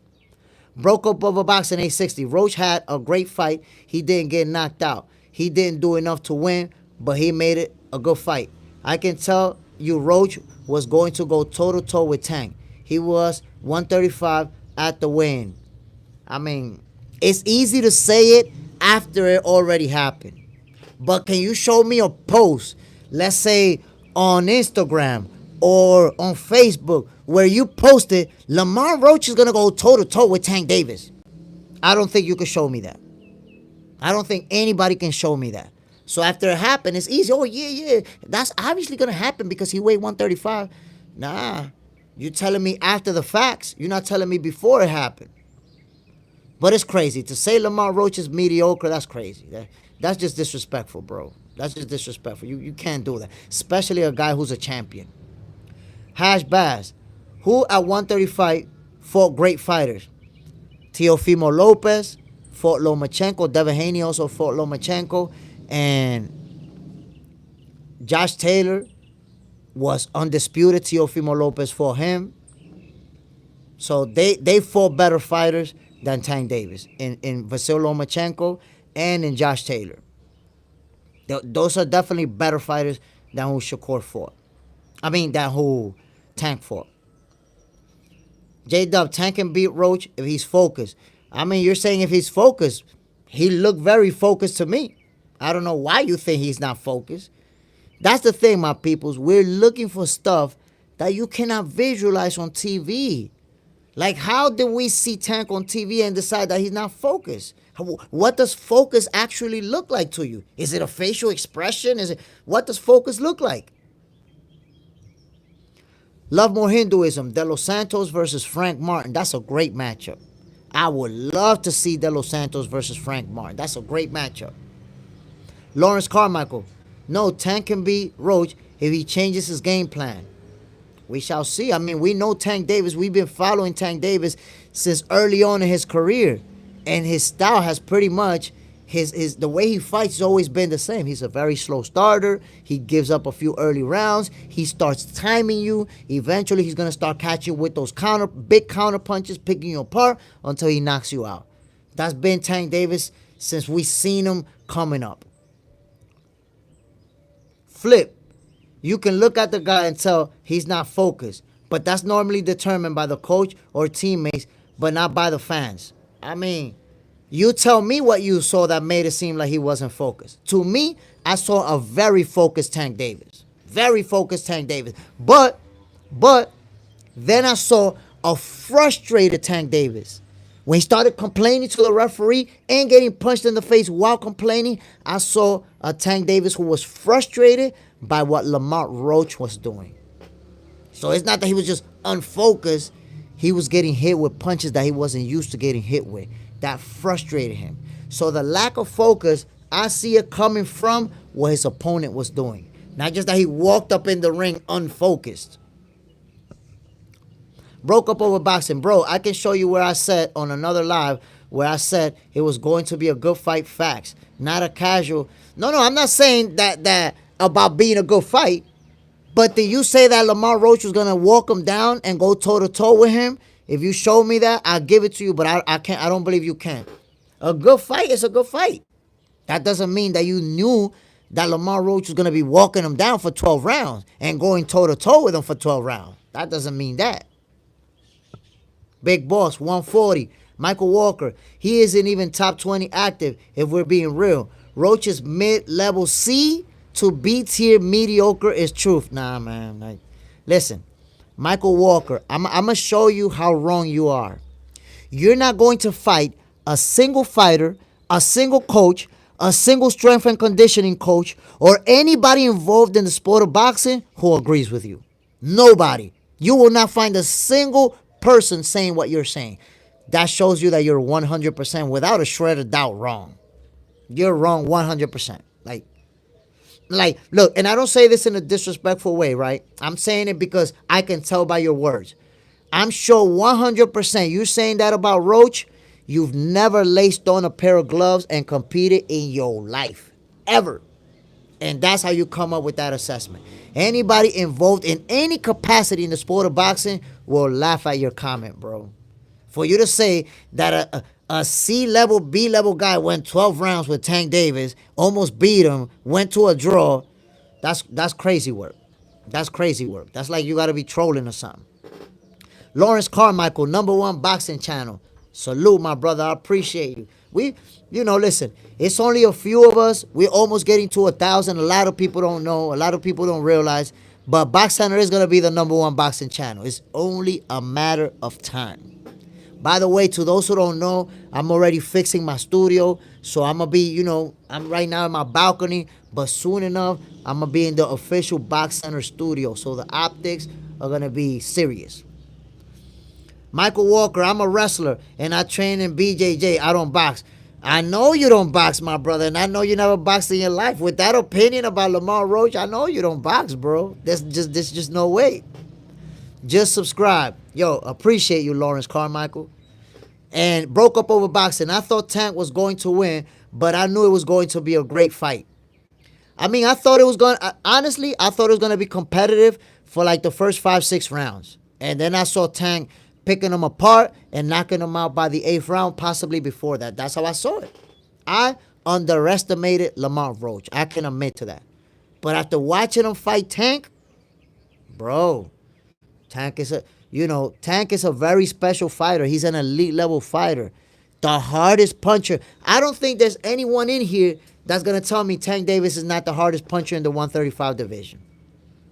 Broke up over boxing 860. Roach had a great fight. He didn't get knocked out. He didn't do enough to win, but he made it a good fight. I can tell you Roach was going to go toe-to-toe with Tank. He was 135 at the win. I mean, it's easy to say it after it already happened. But can you show me a post, let's say on Instagram or on Facebook, where you posted Lamar Roach is going to go toe-to-toe with Tank Davis? I don't think you can show me that. I don't think anybody can show me that. So after it happened, it's easy. Oh, yeah. That's obviously going to happen because he weighed 135. Nah. You're telling me after the facts. You're not telling me before it happened. But it's crazy. To say Lamar Roach is mediocre, that's crazy. That's just disrespectful, bro. That's just disrespectful. You can't do that. Especially a guy who's a champion. Hash Bass, who at 135 fought great fighters? Teofimo Lopez fought Lomachenko. Devin Haney also fought Lomachenko. And Josh Taylor was undisputed. Teofimo Lopez fought him. So they fought better fighters than Tank Davis in Vasyl Lomachenko and in Josh Taylor. Those are definitely better fighters than who Shakur fought. I mean, than who Tank fought. J-Dub, Tank can beat Roach if he's focused. I mean, you're saying if he's focused. He looked very focused to me. I don't know why you think he's not focused. That's the thing, my peoples. We're looking for stuff that you cannot visualize on TV. Like, how did we see Tank on TV and decide that he's not focused? What does focus actually look like to you? Is it a facial expression? What does focus look like? Love More Hinduism, De Los Santos versus Frank Martin. That's a great matchup. I would love to see De Los Santos versus Frank Martin. That's a great matchup. Lawrence Carmichael. No, Tank can beat Roach if he changes his game plan. We shall see. I mean, we know Tank Davis. We've been following Tank Davis since early on in his career. And his style has pretty much, the way he fights has always been the same. He's a very slow starter. He gives up a few early rounds. He starts timing you. Eventually, he's going to start catching with those big counter punches, picking you apart until he knocks you out. That's been Tank Davis since we've seen him coming up. Flip. You can look at the guy and tell he's not focused. But that's normally determined by the coach or teammates, but not by the fans. I mean, you tell me what you saw that made it seem like he wasn't focused. To me, I saw a very focused Tank Davis. Very focused Tank Davis. But then I saw a frustrated Tank Davis. When he started complaining to the referee and getting punched in the face while complaining, I saw a Tank Davis who was frustrated by what Lamar Roach was doing. So it's not that he was just unfocused. He was getting hit with punches that he wasn't used to getting hit with. That frustrated him. So the lack of focus, I see it coming from what his opponent was doing. Not just that he walked up in the ring unfocused. Broke up over boxing. Bro, I can show you where I said on another live where I said it was going to be a good fight. Facts. Not a casual. No, I'm not saying that about being a good fight. But did you say that Lamar Roach was going to walk him down and go toe-to-toe with him? If you show me that, I'll give it to you, but I can't. I don't believe you can. A good fight is a good fight. That doesn't mean that you knew that Lamar Roach was going to be walking him down for 12 rounds and going toe-to-toe with him for 12 rounds. That doesn't mean that. Big Boss, 140. Michael Walker, he isn't even top 20 active if we're being real. Roach is mid-level C to B-tier mediocre is truth. Nah, man. Like, listen, Michael Walker, I'm going to show you how wrong you are. You're not going to fight a single fighter, a single coach, a single strength and conditioning coach, or anybody involved in the sport of boxing who agrees with you. Nobody. You will not find a single person saying what you're saying. That shows you that you're 100% without a shred of doubt wrong. You're wrong 100%. Like, look, and I don't say this in a disrespectful way, right? I'm saying it because I can tell by your words. I'm sure 100% you saying that about Roach, you've never laced on a pair of gloves and competed in your life. Ever. And that's how you come up with that assessment. Anybody involved in any capacity in the sport of boxing will laugh at your comment, bro. For you to say that a C-level, B-level guy went 12 rounds with Tank Davis, almost beat him, went to a draw, that's crazy work. That's crazy work. That's like you got to be trolling or something. Lawrence Carmichael, #1 boxing channel. Salute, my brother. I appreciate you. Listen, it's only a few of us. We're almost getting to 1,000. A lot of people don't know. A lot of people don't realize. But Box Center is going to be the #1 boxing channel. It's only a matter of time. By the way, to those who don't know, I'm already fixing my studio. So I'm going to be, I'm right now in my balcony. But soon enough, I'm going to be in the official Box Center studio. So the optics are going to be serious. Michael Walker, I'm a wrestler, and I train in BJJ. I don't box. I know you don't box, my brother, and I know you never boxed in your life. With that opinion about Lamar Roach, I know you don't box, bro. There's just no way. Just subscribe. Yo, appreciate you, Lawrence Carmichael. And broke up over boxing. I thought Tank was going to win, but I knew it was going to be a great fight. I mean, honestly, I thought it was going to be competitive for like the first 5-6 rounds. And then I saw Tank picking them apart and knocking them out by the 8th round, possibly before that. That's how I saw it. I underestimated Lamar Roach. I can admit to that. But after watching him fight Tank, bro, Tank is a very special fighter. He's an elite level fighter. The hardest puncher. I don't think there's anyone in here that's going to tell me Tank Davis is not the hardest puncher in the 135 division.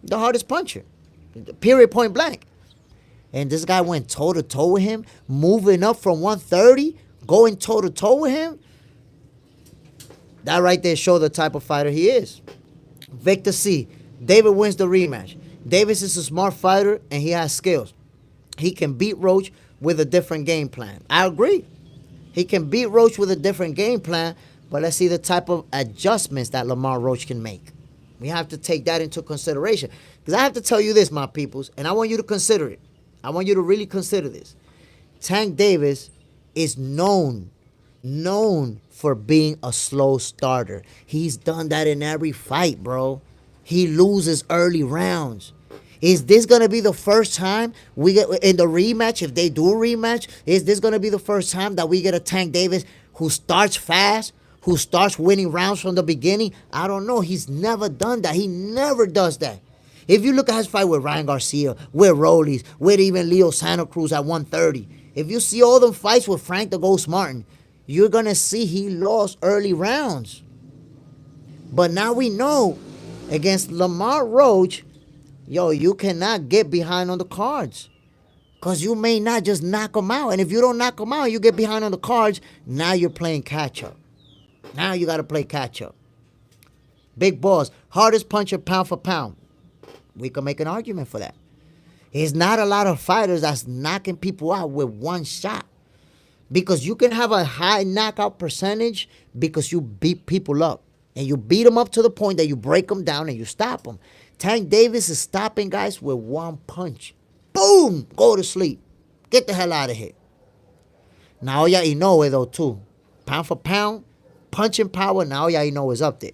The hardest puncher. Period, point blank. And this guy went toe-to-toe with him, moving up from 130, going toe-to-toe with him. That right there shows the type of fighter he is. Victor C. David wins the rematch. Davis is a smart fighter, and he has skills. He can beat Roach with a different game plan. I agree. He can beat Roach with a different game plan, but let's see the type of adjustments that Lamar Roach can make. We have to take that into consideration. Because I have to tell you this, my peoples, and I want you to consider it. I want you to really consider this. Tank Davis is known for being a slow starter. He's done that in every fight, bro. He loses early rounds. Is this going to be the first time we get in the rematch? If they do a rematch, is this going to be the first time that we get a Tank Davis who starts fast, who starts winning rounds from the beginning? I don't know. He's never done that. He never does that. If you look at his fight with Ryan Garcia, with Rollies, with even Leo Santa Cruz at 130, if you see all them fights with Frank the Ghost Martin, you're going to see he lost early rounds. But now we know against Lamar Roach, yo, you cannot get behind on the cards. Because you may not just knock him out. And if you don't knock him out, you get behind on the cards, now you're playing catch-up. Now you got to play catch-up. Big Boss, hardest puncher pound for pound. We can make an argument for that. There's not a lot of fighters that's knocking people out with one shot. Because you can have a high knockout percentage because you beat people up. And you beat them up to the point that you break them down and you stop them. Tank Davis is stopping guys with one punch. Boom! Go to sleep. Get the hell out of here. Naoya Inoue, though, too. Pound for pound, punching power, Naoya Inoue is up there.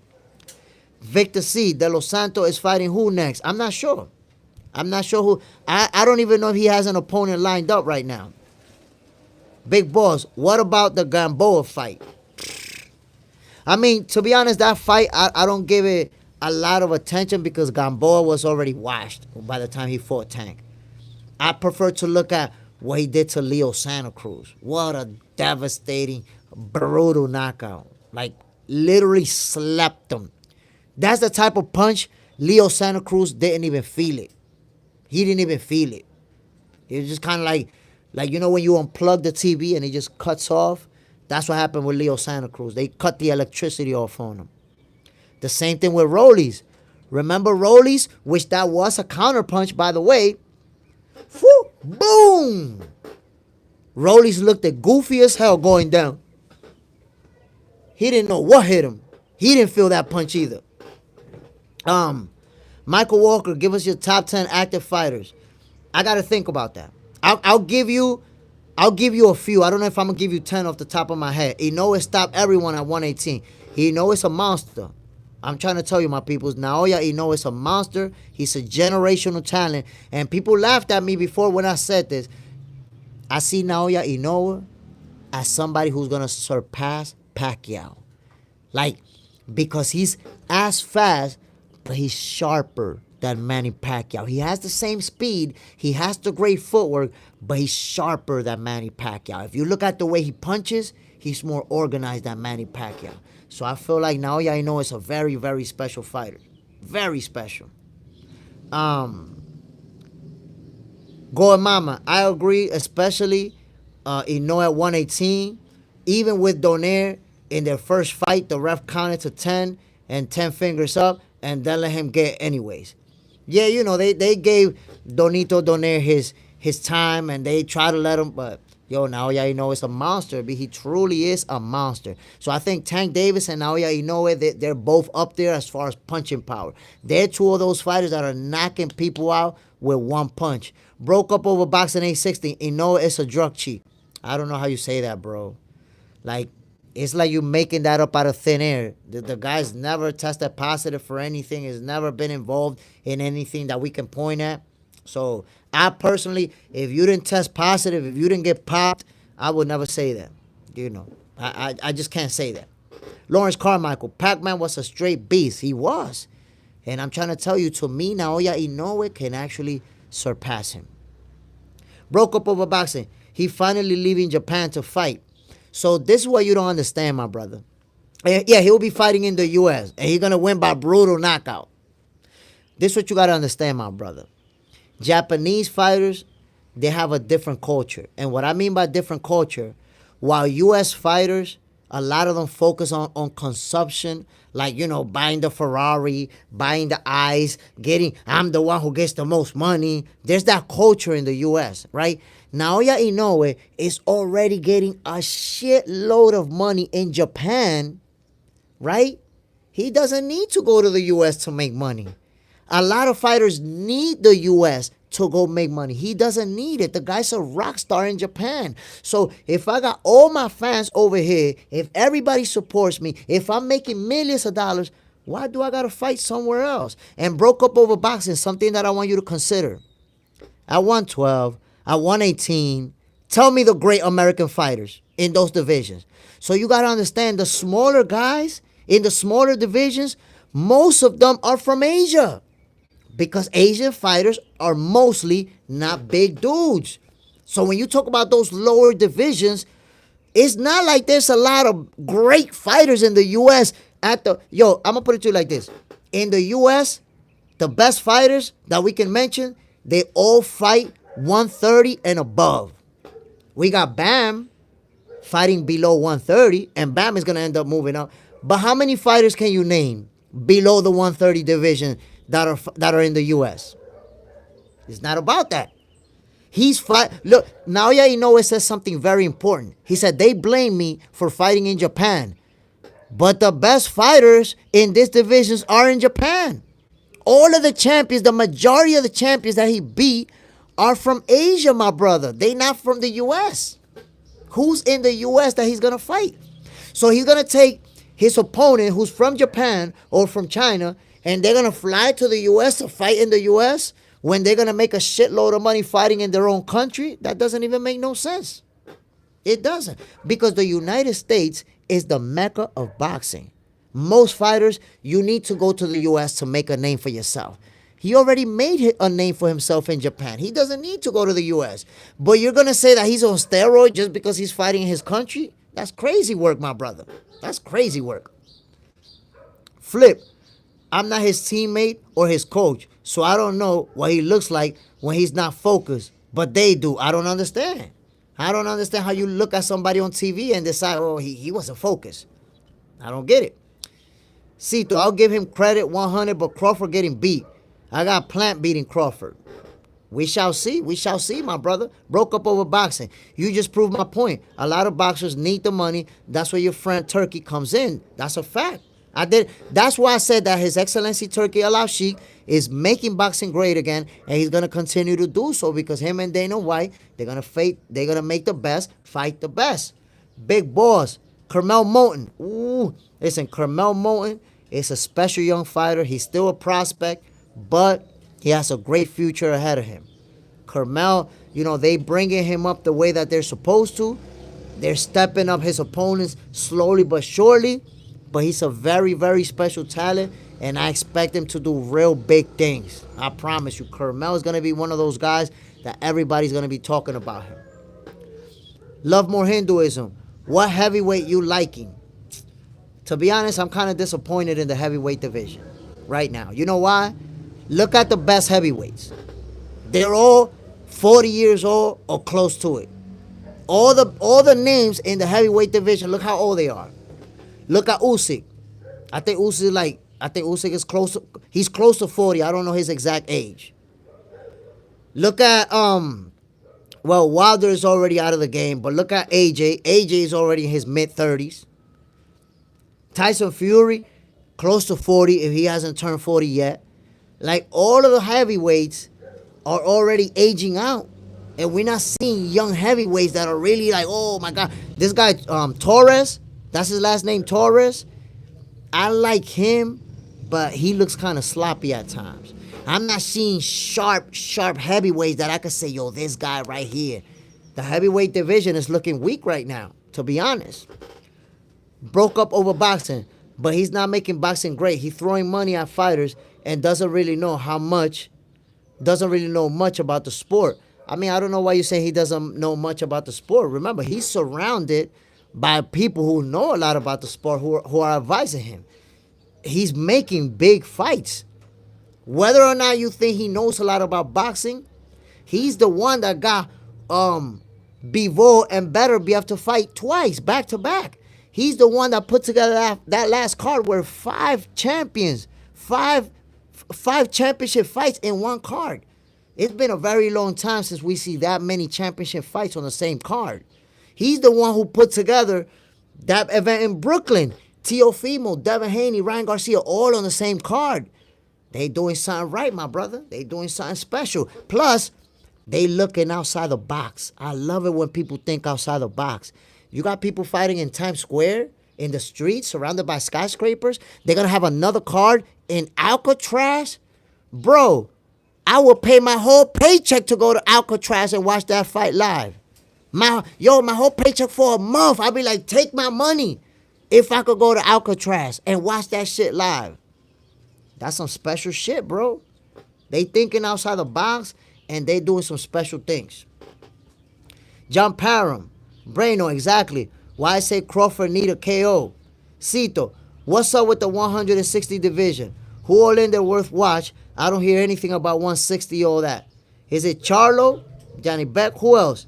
Victor C. De Los Santos is fighting who next? I'm not sure. I'm not sure who. I don't even know if he has an opponent lined up right now. Big Boss, what about the Gamboa fight? I mean, to be honest, that fight, I don't give it a lot of attention because Gamboa was already washed by the time he fought Tank. I prefer to look at what he did to Leo Santa Cruz. What a devastating, brutal knockout. Like, literally slapped him. That's the type of punch Leo Santa Cruz didn't even feel it. He didn't even feel it. It was just kind of like, you know, when you unplug the TV and it just cuts off? That's what happened with Leo Santa Cruz. They cut the electricity off on him. The same thing with Rollies. Remember Rollies? Which that was a counterpunch, by the way. Whew, boom! Rollies looked at goofy as hell going down. He didn't know what hit him. He didn't feel that punch either. Michael Walker, give us your top 10 active fighters. I got to think about that. I'll give you a few. I don't know if I'm going to give you 10 off the top of my head. Inoue stopped everyone at 118. Inoue's a monster. I'm trying to tell you, my peoples, Naoya Inoue is a monster. He's a generational talent. And people laughed at me before when I said this. I see Naoya Inoue as somebody who's going to surpass Pacquiao. Like, because he's as fast, but he's sharper than Manny Pacquiao. He has the same speed. He has the great footwork, but he's sharper than Manny Pacquiao. If you look at the way he punches, he's more organized than Manny Pacquiao. So I feel like Naoya Inoue is a very, very special fighter. Very special. Going Mama, I agree, especially Inoue at 118. Even with Donaire in their first fight, the ref counted to 10 and 10 fingers up and then let him get anyways. Yeah, you know, they gave Donito Donaire his time and they try to let him, but Naoya Inoue is a monster. He truly is a monster. So I think Tank Davis and Naoya Inoue, they're both up there as far as punching power. They're two of those fighters that are knocking people out with one punch. Broke up over boxing 860. Inoue is a drug cheat. I don't know how you say that, bro. Like, it's like you making that up out of thin air. The guy's never tested positive for anything. Has never been involved in anything that we can point at. So I personally, if you didn't test positive, if you didn't get popped, I would never say that. You know, I just can't say that. Lawrence Carmichael, Pac-Man was a straight beast. He was. And I'm trying to tell you, to me, Naoya Inoue can actually surpass him. Broke up over boxing. He finally leaving Japan to fight. So this is what you don't understand, my brother. Yeah, he'll be fighting in the U.S. and he's going to win by brutal knockout. This is what you got to understand, my brother. Japanese fighters, they have a different culture. And what I mean by different culture, while U.S. fighters, a lot of them focus on consumption, like, you know, buying the Ferrari, buying the ice, I'm the one who gets the most money. There's that culture in the U.S., right? Naoya Inoue is already getting a shitload of money in Japan, right? He doesn't need to go to the U.S. to make money. A lot of fighters need the U.S. to go make money. He doesn't need it. The guy's a rock star in Japan. So if I got all my fans over here, if everybody supports me, if I'm making millions of dollars, why do I got to fight somewhere else? And broke up over boxing, something that I want you to consider. At 112, at 118, tell me the great American fighters in those divisions. So you got to understand, the smaller guys in the smaller divisions, most of them are from Asia. Because Asian fighters are mostly not big dudes. So when you talk about those lower divisions, it's not like there's a lot of great fighters in the U.S. I'm going to put it to you like this. In the U.S., the best fighters that we can mention, they all fight 130 and above. We got Bam fighting below 130, and Bam is going to end up moving up. But how many fighters can you name below the 130 division that are in the U.S.? It's not about that. Look, Naoya Inoue says something very important. He said, they blame me for fighting in Japan. But the best fighters in these divisions are in Japan. All of the champions, the majority of the champions that he beat are from Asia, my brother. They not from the U.S. Who's in the U.S. that he's going to fight? So he's going to take his opponent who's from Japan or from China, and they're going to fly to the U.S. to fight in the U.S. when they're going to make a shitload of money fighting in their own country. That doesn't even make no sense. It doesn't. Because the United States is the mecca of boxing. Most fighters, you need to go to the U.S. to make a name for yourself. He already made a name for himself in Japan. He doesn't need to go to the U.S. But you're going to say that he's on steroids just because he's fighting in his country? That's crazy work, my brother. That's crazy work. Flip, I'm not his teammate or his coach, so I don't know what he looks like when he's not focused. But they do. I don't understand. I don't understand how you look at somebody on TV and decide, oh, he wasn't focused. I don't get it. Cito, I'll give him credit 100, but Crawford getting beat. I got Plant beating Crawford. We shall see. We shall see, my brother. Broke up over boxing. You just proved my point. A lot of boxers need the money. That's where your friend Turkey comes in. That's a fact. That's why I said that His Excellency Turkey Al Sheikh is making boxing great again, and he's gonna continue to do so because him and Dana White, they're gonna make the best fight the best. Big boss, Carmel Moulton. Ooh, listen, Carmel Moulton is a special young fighter. He's still a prospect, but he has a great future ahead of him. Carmel, they bringing him up the way that they're supposed to. They're stepping up his opponents slowly but surely. But he's a very, very special talent, and I expect him to do real big things. I promise you, Carmel is going to be one of those guys that everybody's going to be talking about him. Love More Hinduism. What heavyweight you liking? To be honest, I'm kind of disappointed in the heavyweight division right now. You know why? Look at the best heavyweights. They're all 40 years old or close to it. All the names in the heavyweight division, look how old they are. Look at Usyk. I think Usyk is he's close to 40. I don't know his exact age. Look at Wilder is already out of the game, but look at AJ. AJ is already in his mid-30s. Tyson Fury, close to 40 if he hasn't turned 40 yet. Like, all of the heavyweights are already aging out. And we're not seeing young heavyweights that are really like, oh my God. This guy, Torres, that's his last name, Torres. I like him, but he looks kind of sloppy at times. I'm not seeing sharp heavyweights that I could say, yo, this guy right here. The heavyweight division is looking weak right now, to be honest. Broke up over boxing, but he's not making boxing great. He's throwing money at fighters and doesn't really know much about the sport. I mean, I don't know why you say he doesn't know much about the sport. Remember, he's surrounded by people who know a lot about the sport who are advising him. He's making big fights. Whether or not you think he knows a lot about boxing, he's the one that got Bivol and Beterbiev to fight twice, back to back. He's the one that put together that last card where five championship fights in one card. It's been a very long time since we see that many championship fights on the same card. He's the one who put together that event in Brooklyn. Teofimo, Devin Haney, Ryan Garcia, all on the same card. They doing something right, my brother. They doing something special. Plus, they looking outside the box. I love it when people think outside the box. You got people fighting in Times Square, in the streets, surrounded by skyscrapers. They're going to have another card in Alcatraz. Bro, I will pay my whole paycheck to go to Alcatraz and watch that fight live. My whole paycheck for a month. I'll be like, take my money if I could go to Alcatraz and watch that shit live. That's some special shit, bro. They thinking outside the box and they doing some special things. John Parham. Brano, exactly. Why I say Crawford need a KO. Cito, what's up with the 160 division? Who all in there worth watch? I don't hear anything about 160, all that. Is it Charlo? Johnny Beck? Who else?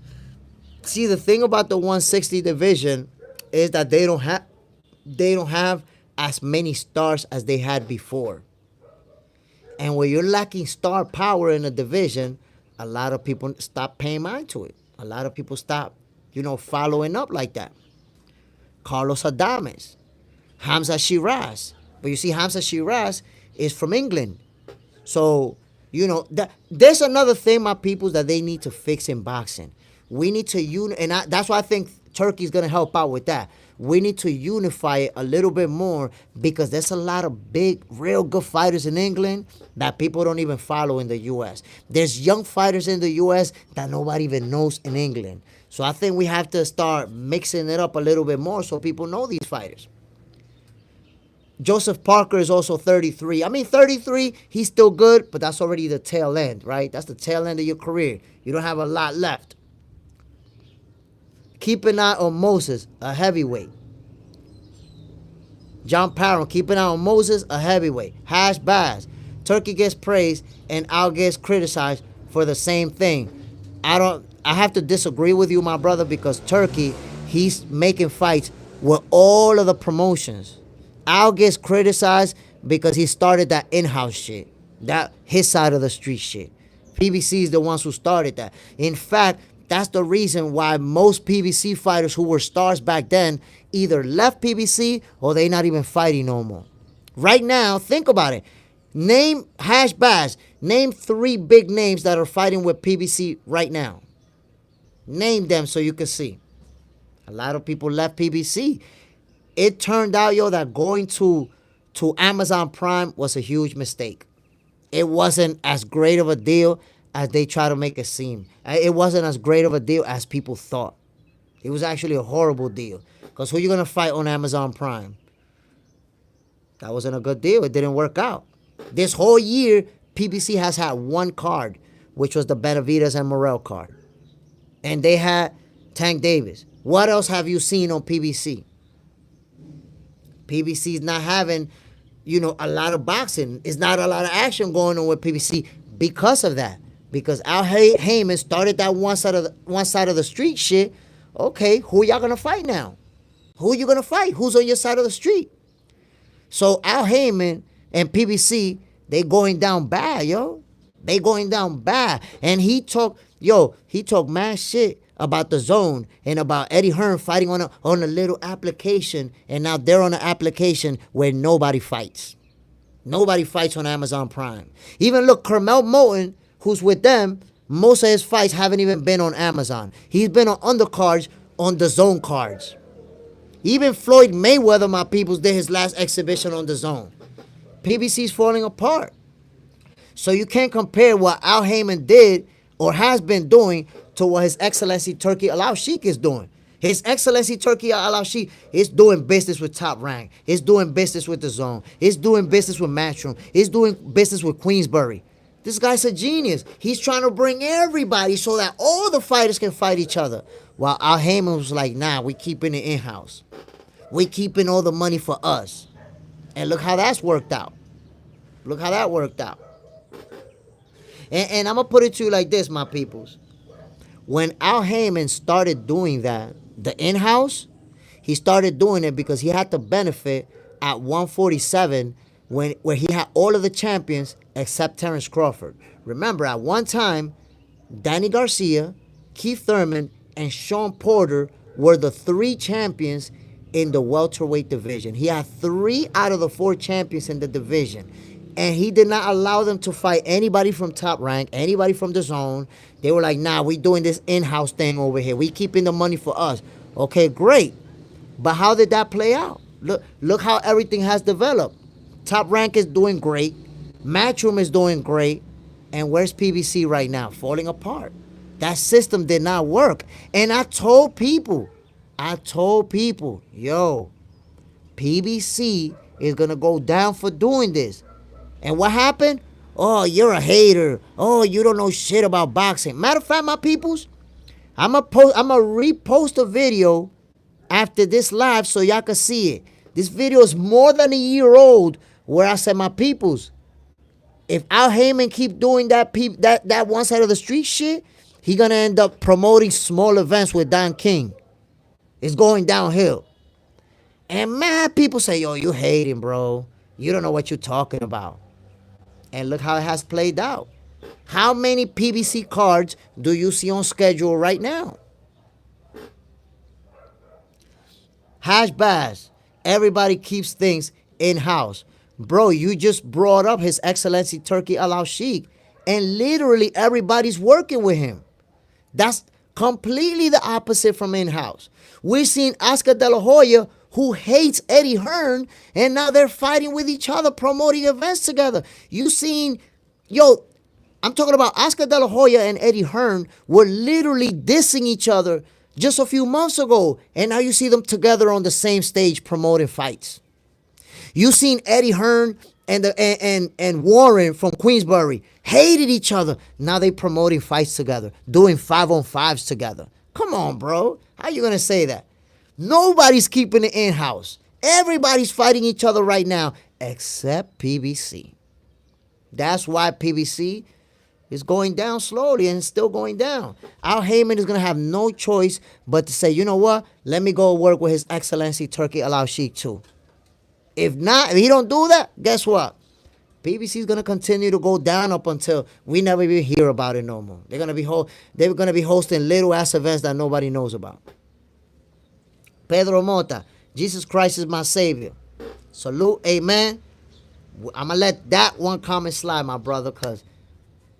See, the thing about the 160 division is that they don't have as many stars as they had before. And when you're lacking star power in a division, a lot of people stop paying mind to it. A lot of people stop, following up like that. Carlos Adames, Hamza Shiraz. But you see, Hamza Shiraz is from England. So, there's another thing, my peoples, that they need to fix in boxing. We need to that's why I think Turkey's going to help out with that. We need to unify it a little bit more because there's a lot of big, real good fighters in England that people don't even follow in the U.S. There's young fighters in the U.S. that nobody even knows in England. So I think we have to start mixing it up a little bit more so people know these fighters. Joseph Parker is also 33. I mean, 33, he's still good, but that's already the tail end, right? That's the tail end of your career. You don't have a lot left. Keep an eye on Moses, a heavyweight. John Parham, keep an eye on Moses, a heavyweight. Hash Baz. Turkey gets praised and Al gets criticized for the same thing. I have to disagree with you, my brother, because Turkey, he's making fights with all of the promotions. Al gets criticized because he started that in-house shit. That his side of the street shit. PBC is the ones who started that. In fact, that's the reason why most PBC fighters who were stars back then either left PBC or they not even fighting no more. Right now, think about it. Name Hash Baz. Name 3 big names that are fighting with PBC right now. Name them so you can see. A lot of people left PBC. It turned out, yo, that going to Amazon Prime was a huge mistake. It wasn't as great of a deal as they try to make it seem. It wasn't as great of a deal as people thought. It was actually a horrible deal. Because who you going to fight on Amazon Prime? That wasn't a good deal. It didn't work out. This whole year, PBC has had one card, which was the Benavidez and Morrell card. And they had Tank Davis. What else have you seen on PBC? PBC is not having, a lot of boxing. It's not a lot of action going on with PBC because of that. Because Al Heyman started that one side of the street shit. Okay, who y'all gonna fight now? Who you gonna fight? Who's on your side of the street? So Al Heyman and PBC, they going down bad, yo. They going down bad. And he talked mad shit about the zone and about Eddie Hearn fighting on a little application. And now they're on an application where nobody fights. Nobody fights on Amazon Prime. Even look, Carmel Moulton, who's with them, most of his fights haven't even been on Amazon. He's been on undercards on the zone cards. Even Floyd Mayweather, my peoples, did his last exhibition on the zone. PBC's falling apart. So you can't compare what Al Heyman did or has been doing to what His Excellency Turki Al-Sheikh is doing. His Excellency Turki Al-Sheikh is doing business with Top Rank. He's doing business with the zone. He's doing business with Matchroom. He's doing business with Queensbury. This guy's a genius. He's trying to bring everybody so that all the fighters can fight each other. While Al Heyman was like, nah, we keeping it in-house. We keeping all the money for us. And look how that's worked out. Look how that worked out. And I'm going to put it to you like this, my peoples. When Al Heyman started doing that, the in-house, he started doing it because he had to benefit at 147 where he had all of the champions except Terence Crawford. Remember, at one time, Danny Garcia, Keith Thurman, and Sean Porter were the 3 champions in the welterweight division. He had 3 out of the 4 champions in the division. And he did not allow them to fight anybody from Top Rank, anybody from the zone. They were like, nah, we doing this in-house thing over here. We keeping the money for us. Okay, great. But how did that play out? Look how everything has developed. Top Rank is doing great. Matchroom is doing great. And where's PBC right now? Falling apart. That system did not work. And I told people, yo, PBC is going to go down for doing this. And what happened? Oh, you're a hater. Oh, you don't know shit about boxing. Matter of fact, my peoples, I'm going to repost a video after this live so y'all can see it. This video is more than a year old where I said, my peoples, if Al Heyman keep doing that one side of the street shit, he going to end up promoting small events with Don King. It's going downhill. And mad people say, yo, you hating, bro. You don't know what you're talking about. And look how it has played out. How many PBC cards do you see on schedule right now? Hash Baz. Everybody keeps things in-house. Bro, you just brought up His Excellency Turki Al-Sheikh. And literally everybody's working with him. That's completely the opposite from in-house. We're seeing Oscar De La Hoya, who hates Eddie Hearn, and now they're fighting with each other, promoting events together. You seen, I'm talking about Oscar De La Hoya and Eddie Hearn were literally dissing each other just a few months ago, and now you see them together on the same stage promoting fights. You seen Eddie Hearn and Warren from Queensbury hated each other. Now they promoting fights together, doing 5-on-5s together. Come on, bro. How you gonna say that? Nobody's keeping it in-house. Everybody's fighting each other right now, except PBC. That's why PBC is going down slowly and it's still going down. Al Heyman is going to have no choice but to say, you know what? Let me go work with His Excellency Turki Al Sheikh too. If not, if he don't do that, guess what? PBC is going to continue to go down up until we never even hear about it no more. They're going to be hosting little ass events that nobody knows about. Pedro Mota, Jesus Christ is my savior. Salute, amen. I'm going to let that one comment slide, my brother, because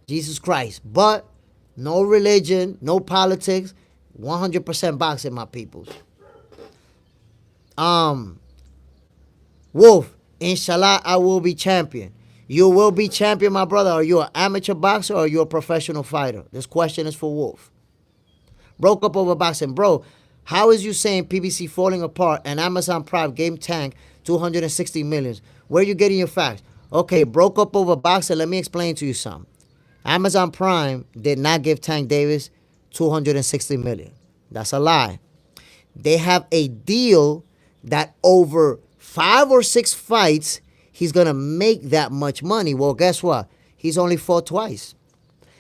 Jesus Christ. But no religion, no politics, 100% boxing, my peoples. Wolf, inshallah, I will be champion. You will be champion, my brother. Are you an amateur boxer or are you a professional fighter? This question is for Wolf. Broke up over boxing. Bro, how is you saying PBC falling apart and Amazon Prime game tank 260 million? Where are you getting your facts? Okay, broke up over boxing. Let me explain to you something. Amazon Prime did not give Tank Davis 260 million. That's a lie. They have a deal that over 5 or 6 fights, he's going to make that much money. Well, guess what? He's only fought twice.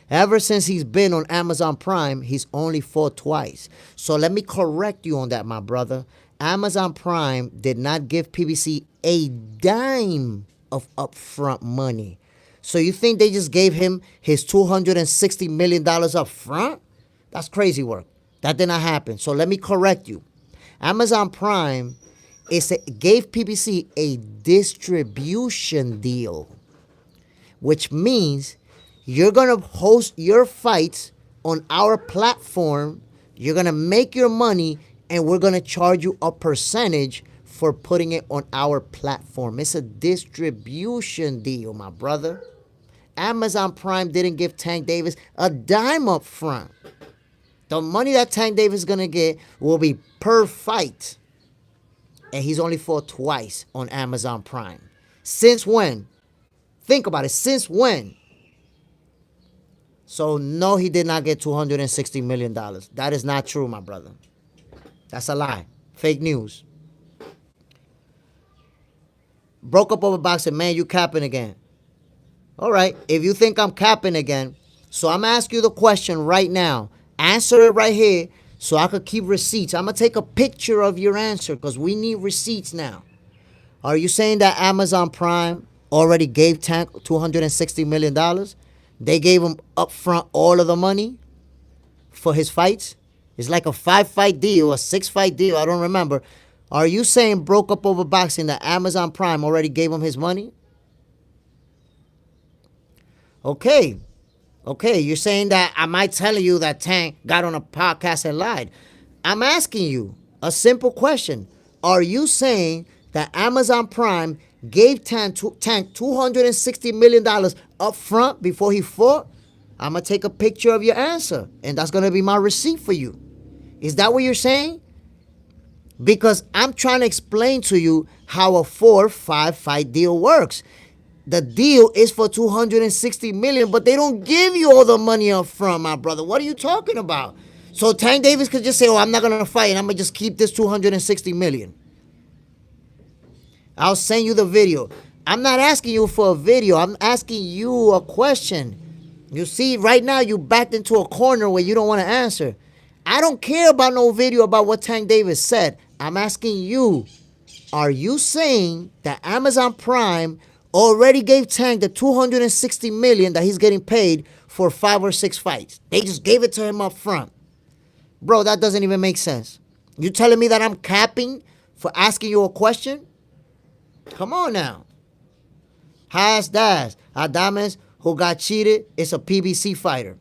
Ever since he's been on Amazon Prime, he's only fought twice. So let me correct you on that, my brother. Amazon Prime did not give PBC a dime of upfront money. So you think they just gave him his $260 million up front? That's crazy work. That did not happen. So let me correct you. Amazon Prime gave PBC a distribution deal, which means you're going to host your fights on our platform. You're going to make your money, and we're going to charge you a percentage for putting it on our platform. It's a distribution deal, my brother. Amazon Prime didn't give Tank Davis a dime up front. The money that Tank Davis is going to get will be per fight. And he's only fought twice on Amazon Prime. Since when? Think about it. Since when? So, no, he did not get $260 million. That is not true, my brother. That's a lie. Fake news. Broke up over boxing. Man, you capping again. All right. If you think I'm capping again, so I'm asking you the question right now. Answer it right here so I could keep receipts. I'm going to take a picture of your answer because we need receipts now. Are you saying that Amazon Prime already gave Tank $260 million? They gave him upfront all of the money for his fights? It's like a 5-fight deal, a 6-fight deal. I don't remember. Are you saying broke up over boxing that Amazon Prime already gave him his money? Okay. Okay, you're saying that I might tell you that Tank got on a podcast and lied. I'm asking you a simple question. Are you saying that Amazon Prime gave Tank $260 million up front before he fought? I'm going to take a picture of your answer, and that's going to be my receipt for you. Is that what you're saying? Because I'm trying to explain to you how a 4-5 fight deal works. The deal is for $260 million, but they don't give you all the money up front, my brother. What are you talking about? So Tank Davis could just say, oh, I'm not going to fight, and I'm going to just keep this $260 million. I'll send you the video. I'm not asking you for a video. I'm asking you a question. You see, right now you backed into a corner where you don't want to answer. I don't care about no video about what Tank Davis said. I'm asking you, are you saying that Amazon Prime already gave Tank the $260 million that he's getting paid for 5 or 6 fights? They just gave it to him up front. Bro, that doesn't even make sense. You telling me that I'm capping for asking you a question? Come on now. Has Das Adames, who got cheated, is a PBC fighter.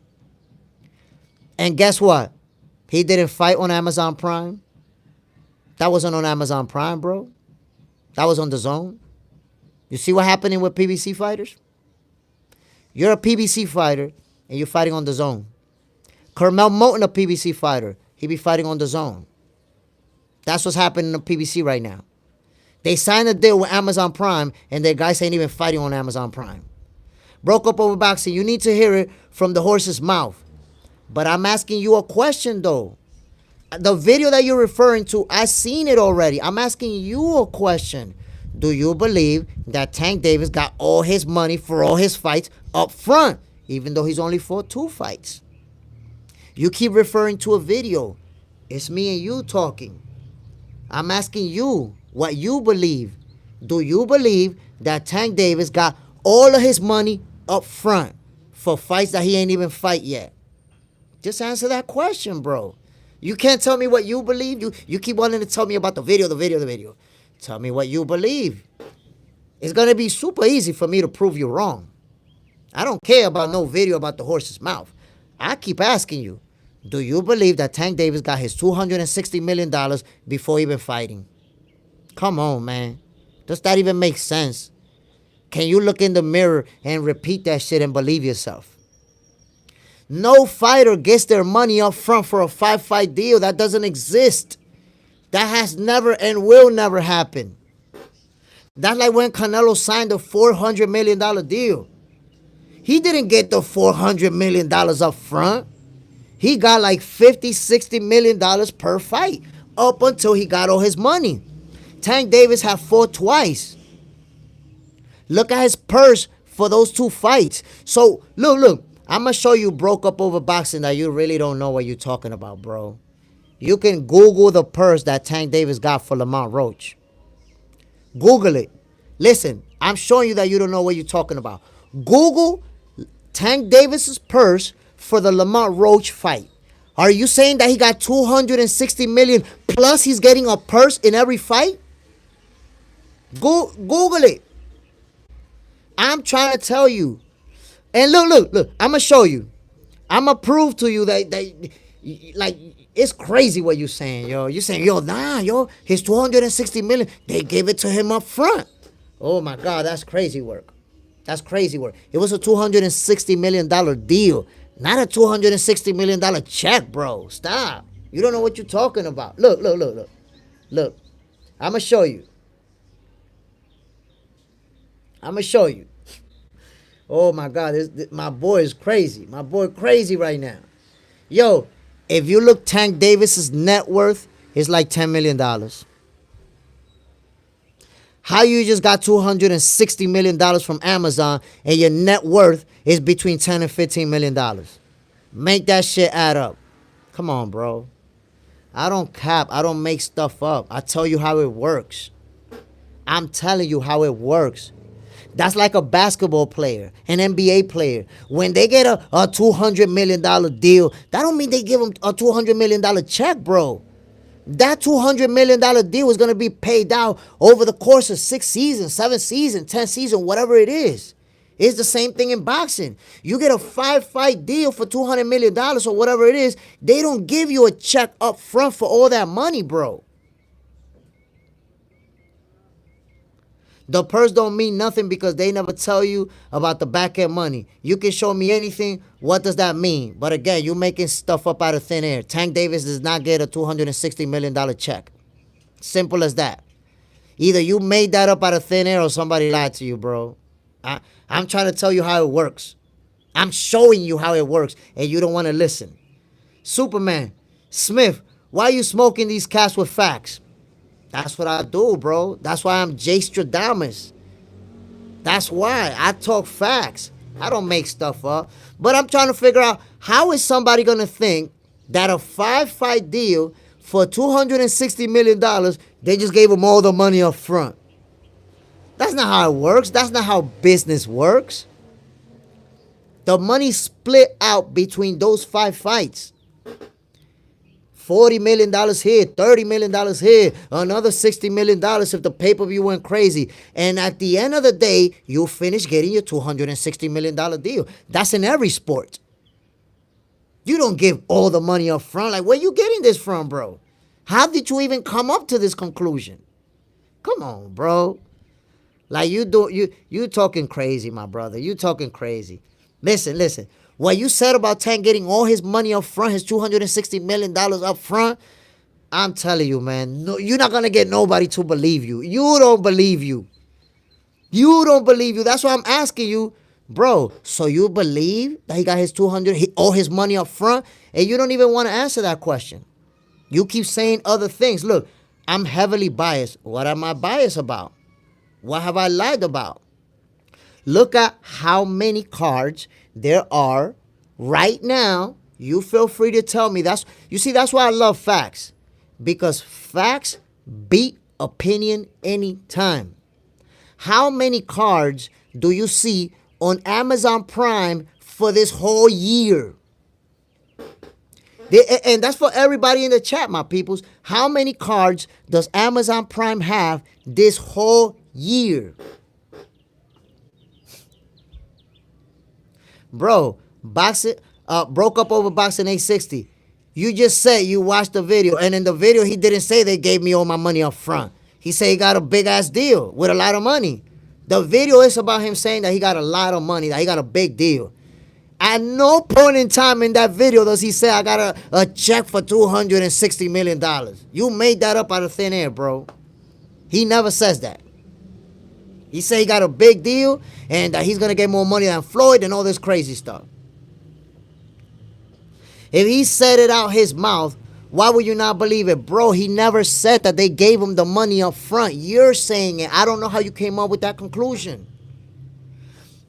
And guess what? He didn't fight on Amazon Prime. That wasn't on Amazon Prime, bro. That was on DAZN. You see what happening with PBC fighters? You're a PBC fighter, and you're fighting on DAZN. Carmel Moten, a PBC fighter. He be fighting on DAZN. That's what's happening in the PBC right now. They signed a deal with Amazon Prime, and their guys ain't even fighting on Amazon Prime. Broke up over boxing. You need to hear it from the horse's mouth. But I'm asking you a question, though. The video that you're referring to, I've seen it already. I'm asking you a question. Do you believe that Tank Davis got all his money for all his fights up front, even though he's only fought 2 fights? You keep referring to a video. It's me and you talking. I'm asking you what you believe. Do you believe that Tank Davis got all of his money up front for fights that he ain't even fight yet? Just answer that question, bro. You can't tell me what you believe. You keep wanting to tell me about the video. Tell me what you believe. It's going to be super easy for me to prove you wrong. I don't care about no video about the horse's mouth. I keep asking you, do you believe that Tank Davis got his $260 million before even fighting? Come on, man. Does that even make sense? Can you look in the mirror and repeat that shit and believe yourself? No fighter gets their money up front for a 5-fight deal. That doesn't exist. That has never and will never happen. That's like when Canelo signed a $400 million deal. He didn't get the $400 million up front. He got like $50, $60 million per fight up until he got all his money. Tank Davis had fought twice. Look at his purse for those 2 fights. So, look. I'm going to show you broke up over boxing that you really don't know what you're talking about, bro. You can Google the purse that Tank Davis got for Lamont Roach. Google it. Listen, I'm showing you that you don't know what you're talking about. Google Tank Davis's purse for the Lamont Roach fight. Are you saying that he got $260 million plus he's getting a purse in every fight? Google it. I'm trying to tell you. And look, I'm going to show you. I'm going to prove to you that, like, it's crazy what you're saying, yo. You're saying, his $260 million, they gave it to him up front. Oh, my God, that's crazy work. It was a $260 million deal, not a $260 million check, bro. Stop. You don't know what you're talking about. Look. I'm going to show you. Oh, my God. My boy is crazy. My boy crazy right now. Yo, if you look Tank Davis's net worth, it's like $10 million. How you just got $260 million from Amazon and your net worth is between $10 and $15 million? Make that shit add up. Come on, bro. I don't cap. I don't make stuff up. I tell you how it works. I'm telling you how it works. That's like a basketball player, an NBA player. When they get a $200 million deal, that don't mean they give them a $200 million check, bro. That $200 million deal is going to be paid out over the course of 6 seasons, 7 seasons, 10 seasons, whatever it is. It's the same thing in boxing. You get a 5-fight deal for $200 million or whatever it is, they don't give you a check up front for all that money, bro. The purse don't mean nothing because they never tell you about the back end money. You can show me anything. What does that mean? But again, you're making stuff up out of thin air. Tank Davis does not get a $260 million check. Simple as that. Either you made that up out of thin air or somebody lied to you, bro. I'm trying to tell you how it works. I'm showing you how it works, and you don't want to listen. Superman, Smith, why are you smoking these cats with facts? That's what I do, bro. That's why I'm Jay Stradamus. That's why I talk facts. I don't make stuff up. But I'm trying to figure out, how is somebody going to think that a 5-fight deal for $260 million, they just gave them all the money up front? That's not how it works. That's not how business works. The money split out between those 5 fights. $40 million here, $30 million here, another $60 million if the pay-per-view went crazy. And at the end of the day, you finish getting your $260 million deal. That's in every sport. You don't give all the money up front. Like, where you getting this from, bro? How did you even come up to this conclusion? Come on, bro. Like, you talking crazy, my brother. You talking crazy. Listen. What you said about Tank getting all his money up front, his $260 million up front, I'm telling you, man, no, you're not gonna get nobody to believe you. You don't believe you. You don't believe you. That's why I'm asking you, bro. So you believe that he got his 200, all his money up front, and you don't even want to answer that question. You keep saying other things. Look, I'm heavily biased. What am I biased about? What have I lied about? Look at how many cards there are right now. You feel free to tell me. That's why I love facts. Because facts beat opinion anytime. How many cards do you see on Amazon Prime for this whole year? And that's for everybody in the chat, my peoples. How many cards does Amazon Prime have this whole year? Bro, boxing broke up over boxing 860. You just said you watched the video, and in the video he didn't say they gave me all my money up front. He said he got a big ass deal with a lot of money. The video is about him saying that he got a lot of money, that he got a big deal. At no point in time in that video does he say I got a check for $260 million. You made that up out of thin air, bro. He never says that. He said he got a big deal and that he's going to get more money than Floyd and all this crazy stuff. If he said it out his mouth, why would you not believe it? Bro, he never said that they gave him the money up front. You're saying it. I don't know how you came up with that conclusion.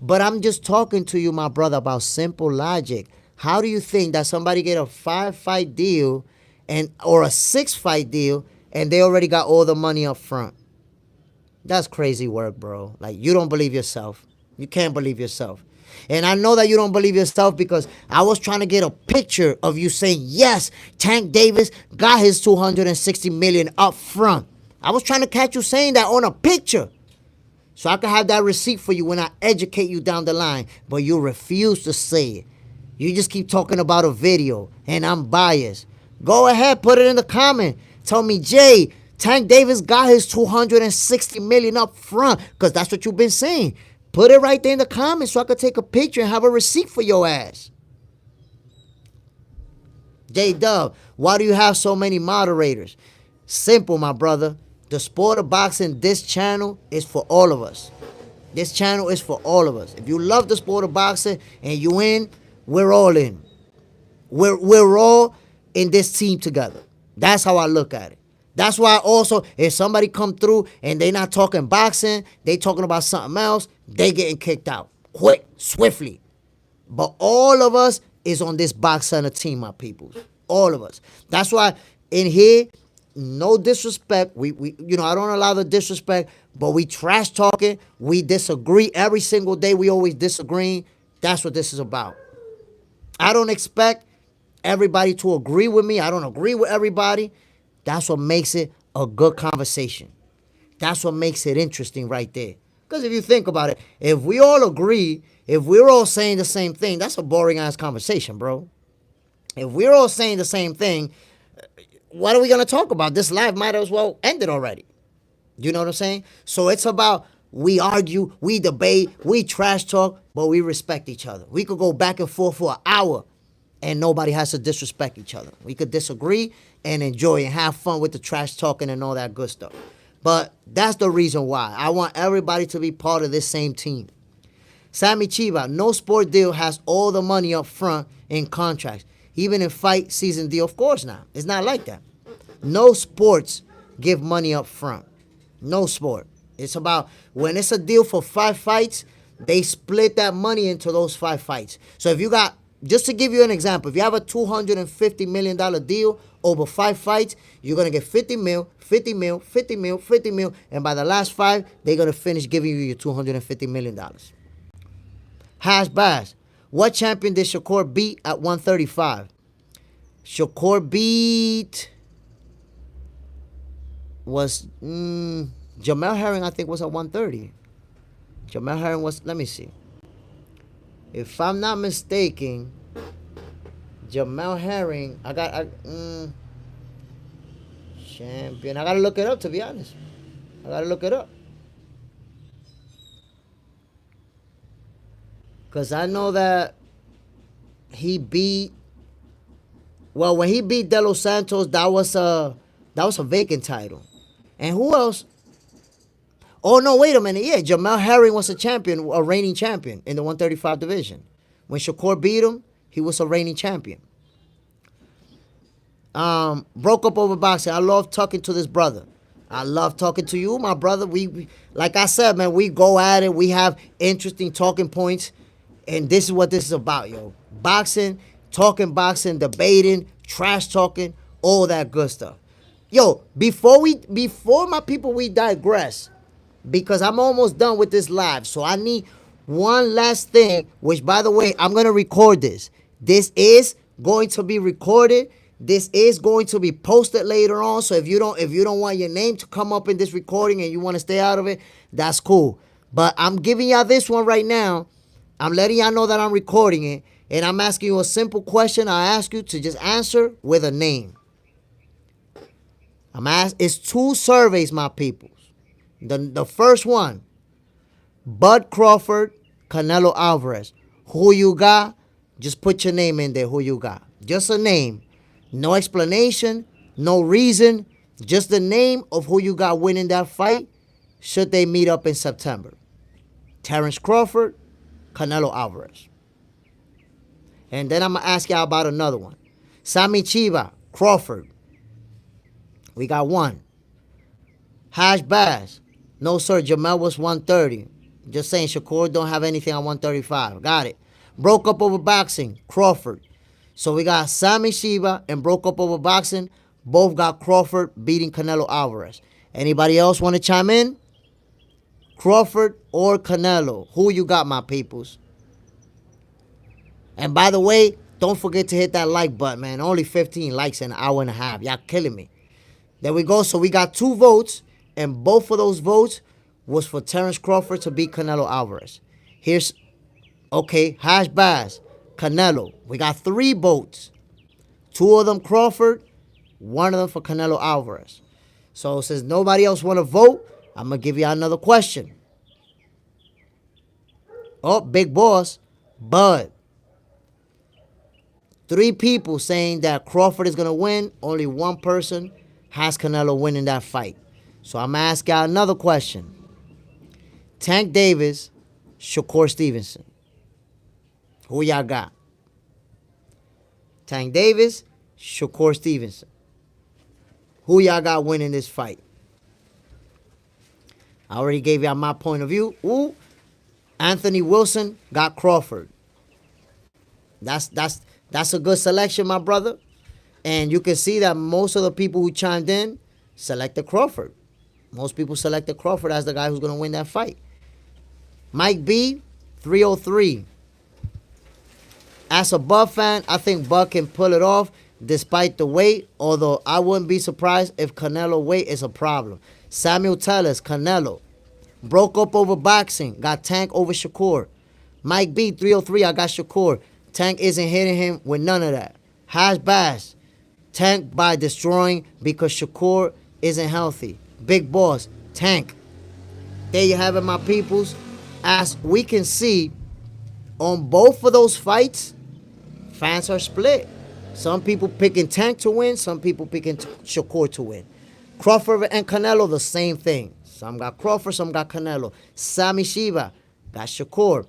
But I'm just talking to you, my brother, about simple logic. How do you think that somebody get a 5-fight deal or a 6-fight deal and they already got all the money up front? That's crazy work, bro. Like, you don't believe yourself. You can't believe yourself. And I know that you don't believe yourself because I was trying to get a picture of you saying, yes, Tank Davis got his $260 million up front. I was trying to catch you saying that on a picture so I could have that receipt for you when I educate you down the line. But you refuse to say it. You just keep talking about a video and I'm biased. Go ahead, put it in the comment. Tell me, Jay, Tank Davis got his $260 million up front because that's what you've been saying. Put it right there in the comments so I could take a picture and have a receipt for your ass. J-Dub, why do you have so many moderators? Simple, my brother. The sport of boxing, this channel is for all of us. This channel is for all of us. If you love the sport of boxing and you in, we're all in. We're all in this team together. That's how I look at it. That's why also, if somebody come through and they not talking boxing, they talking about something else, they getting kicked out quick, swiftly. But all of us is on this Box Center team, my people. All of us. That's why in here, no disrespect. We I don't allow the disrespect, but we trash talking. We disagree every single day. We always disagree. That's what this is about. I don't expect everybody to agree with me. I don't agree with everybody. That's what makes it a good conversation. That's what makes it interesting right there. Because if you think about it, if we all agree, if we're all saying the same thing, that's a boring-ass conversation, bro. If we're all saying the same thing, what are we going to talk about? This live might as well end it already. You know what I'm saying? So it's about we argue, we debate, we trash talk, but we respect each other. We could go back and forth for an hour and nobody has to disrespect each other. We could disagree and enjoy and have fun with the trash talking and all that good stuff. But that's the reason why. I want everybody to be part of this same team. Sammy Chiba, no sport deal has all the money up front in contracts. Even in fight season deal, of course not. It's not like that. No sports give money up front. No sport. It's about when it's a deal for 5 fights, they split that money into those 5 fights. So if you got, just to give you an example, if you have a $250 million deal over 5 fights, you're going to get 50 mil, 50 mil, 50 mil, 50 mil, and by the last 5, they're going to finish giving you your $250 million. Hash Bass, what champion did Shakur beat at 135? Shakur beat was Jamel Herring, I think, was at 130. Jamel Herring was, let me see. If I'm not mistaken, Jamel Herring, champion. I got to look it up, to be honest. I got to look it up. Because I know that he beat, well, when he beat De Los Santos, that was a That was a vacant title. And who else? Oh, no, wait a minute. Yeah, Jamel Herring was a champion, a reigning champion in the 135 division. When Shakur beat him, he was a reigning champion. Broke up over boxing. I love talking to this brother. I love talking to you, my brother. We like I said, man, we go at it. We have interesting talking points. And this is what this is about, yo. Boxing, boxing, debating, trash talking, all that good stuff. Yo, before my people, we digress, because I'm almost done with this live. So I need one last thing, which, by the way, I'm going to record this. This is going to be recorded. This is going to be posted later on. So if you don't want your name to come up in this recording and you want to stay out of it, that's cool. But I'm giving y'all this one right now. I'm letting y'all know that I'm recording it. And I'm asking you a simple question. I ask you to just answer with a name. It's 2 surveys, my peoples. The first one, Bud Crawford, Canelo Alvarez. Who you got? Just put your name in there, who you got. Just a name. No explanation, no reason. Just the name of who you got winning that fight should they meet up in September. Terence Crawford, Canelo Alvarez. And then I'm going to ask y'all about another one. Sammy Chiba, Crawford. We got 1. Hash Bass. No, sir. Jamel was 130. Just saying, Shakur don't have anything on 135. Got it. Broke up over boxing. Crawford. So we got Sammy Shiba and broke up over boxing. Both got Crawford beating Canelo Alvarez. Anybody else want to chime in? Crawford or Canelo? Who you got, my peoples? And by the way, don't forget to hit that like button, man. Only 15 likes in an hour and a half. Y'all killing me. There we go. So we got 2 votes, and both of those votes was for Terence Crawford to beat Canelo Alvarez. Here's, okay, Hash Bass, Canelo. We got 3 votes. 2 of them Crawford, 1 of them for Canelo Alvarez. So since nobody else want to vote, I'm going to give you another question. Oh, big boss, Bud. 3 people saying that Crawford is going to win. Only 1 person has Canelo winning that fight. So I'm going to ask y'all another question. Tank Davis, Shakur Stevenson. Who y'all got? Tank Davis, Shakur Stevenson. Who y'all got winning this fight? I already gave y'all my point of view. Ooh, Anthony Wilson got Crawford. That's a good selection, my brother. And you can see that most of the people who chimed in selected Crawford. Most people selected Crawford as the guy who's going to win that fight. Mike B, 303. As a Bud fan, I think Bud can pull it off despite the weight, although I wouldn't be surprised if Canelo weight is a problem. Samuel Tellers, Canelo. Broke up over boxing, got Tank over Shakur. Mike B, 303, I got Shakur. Tank isn't hitting him with none of that. Hash Bass, Tank by destroying because Shakur isn't healthy. Big Boss, Tank. There you have it, my peoples. As we can see, on both of those fights, fans are split. Some people picking Tank to win, some people picking Shakur to win. Crawford and Canelo, the same thing. Some got Crawford, some got Canelo. Sammy Shiba got Shakur.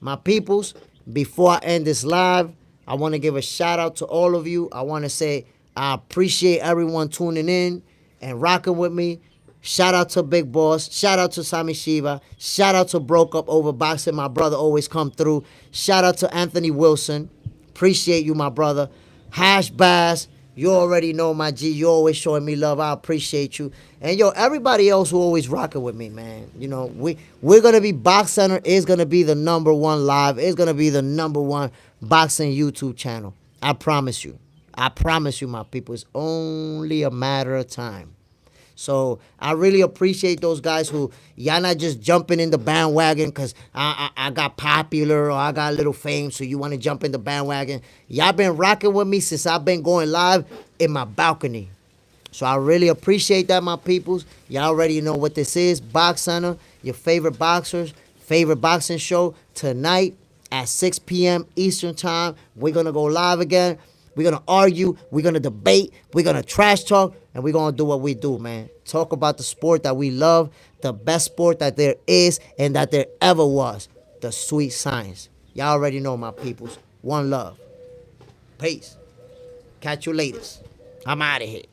My peoples, before I end this live, I want to give a shout out to all of you. I want to say I appreciate everyone tuning in and rocking with me. Shout out to Big Boss. Shout out to Sammy Shiva. Shout out to Broke Up Over Boxing. My brother always come through. Shout out to Anthony Wilson. Appreciate you, my brother. Hash Bass. You already know, my G. You always showing me love. I appreciate you. And, yo, everybody else who always rocking with me, man. You know, we're going to be, Box Center is going to be the #1 live. It's going to be the #1 boxing YouTube channel. I promise you. I promise you, my people. It's only a matter of time. So I really appreciate those guys who, y'all not just jumping in the bandwagon because I got popular or I got a little fame, so you want to jump in the bandwagon. Y'all been rocking with me since I've been going live in my balcony. So I really appreciate that, my peoples. Y'all already know what this is. Box Center, your favorite boxers, favorite boxing show. Tonight at 6 p.m. Eastern Time, we're going to go live again. We're going to argue. We're going to debate. We're going to trash talk. And we're going to do what we do, man. Talk about the sport that we love, the best sport that there is and that there ever was, the sweet science. Y'all already know, my peoples. One love. Peace. Catch you later. I'm out of here.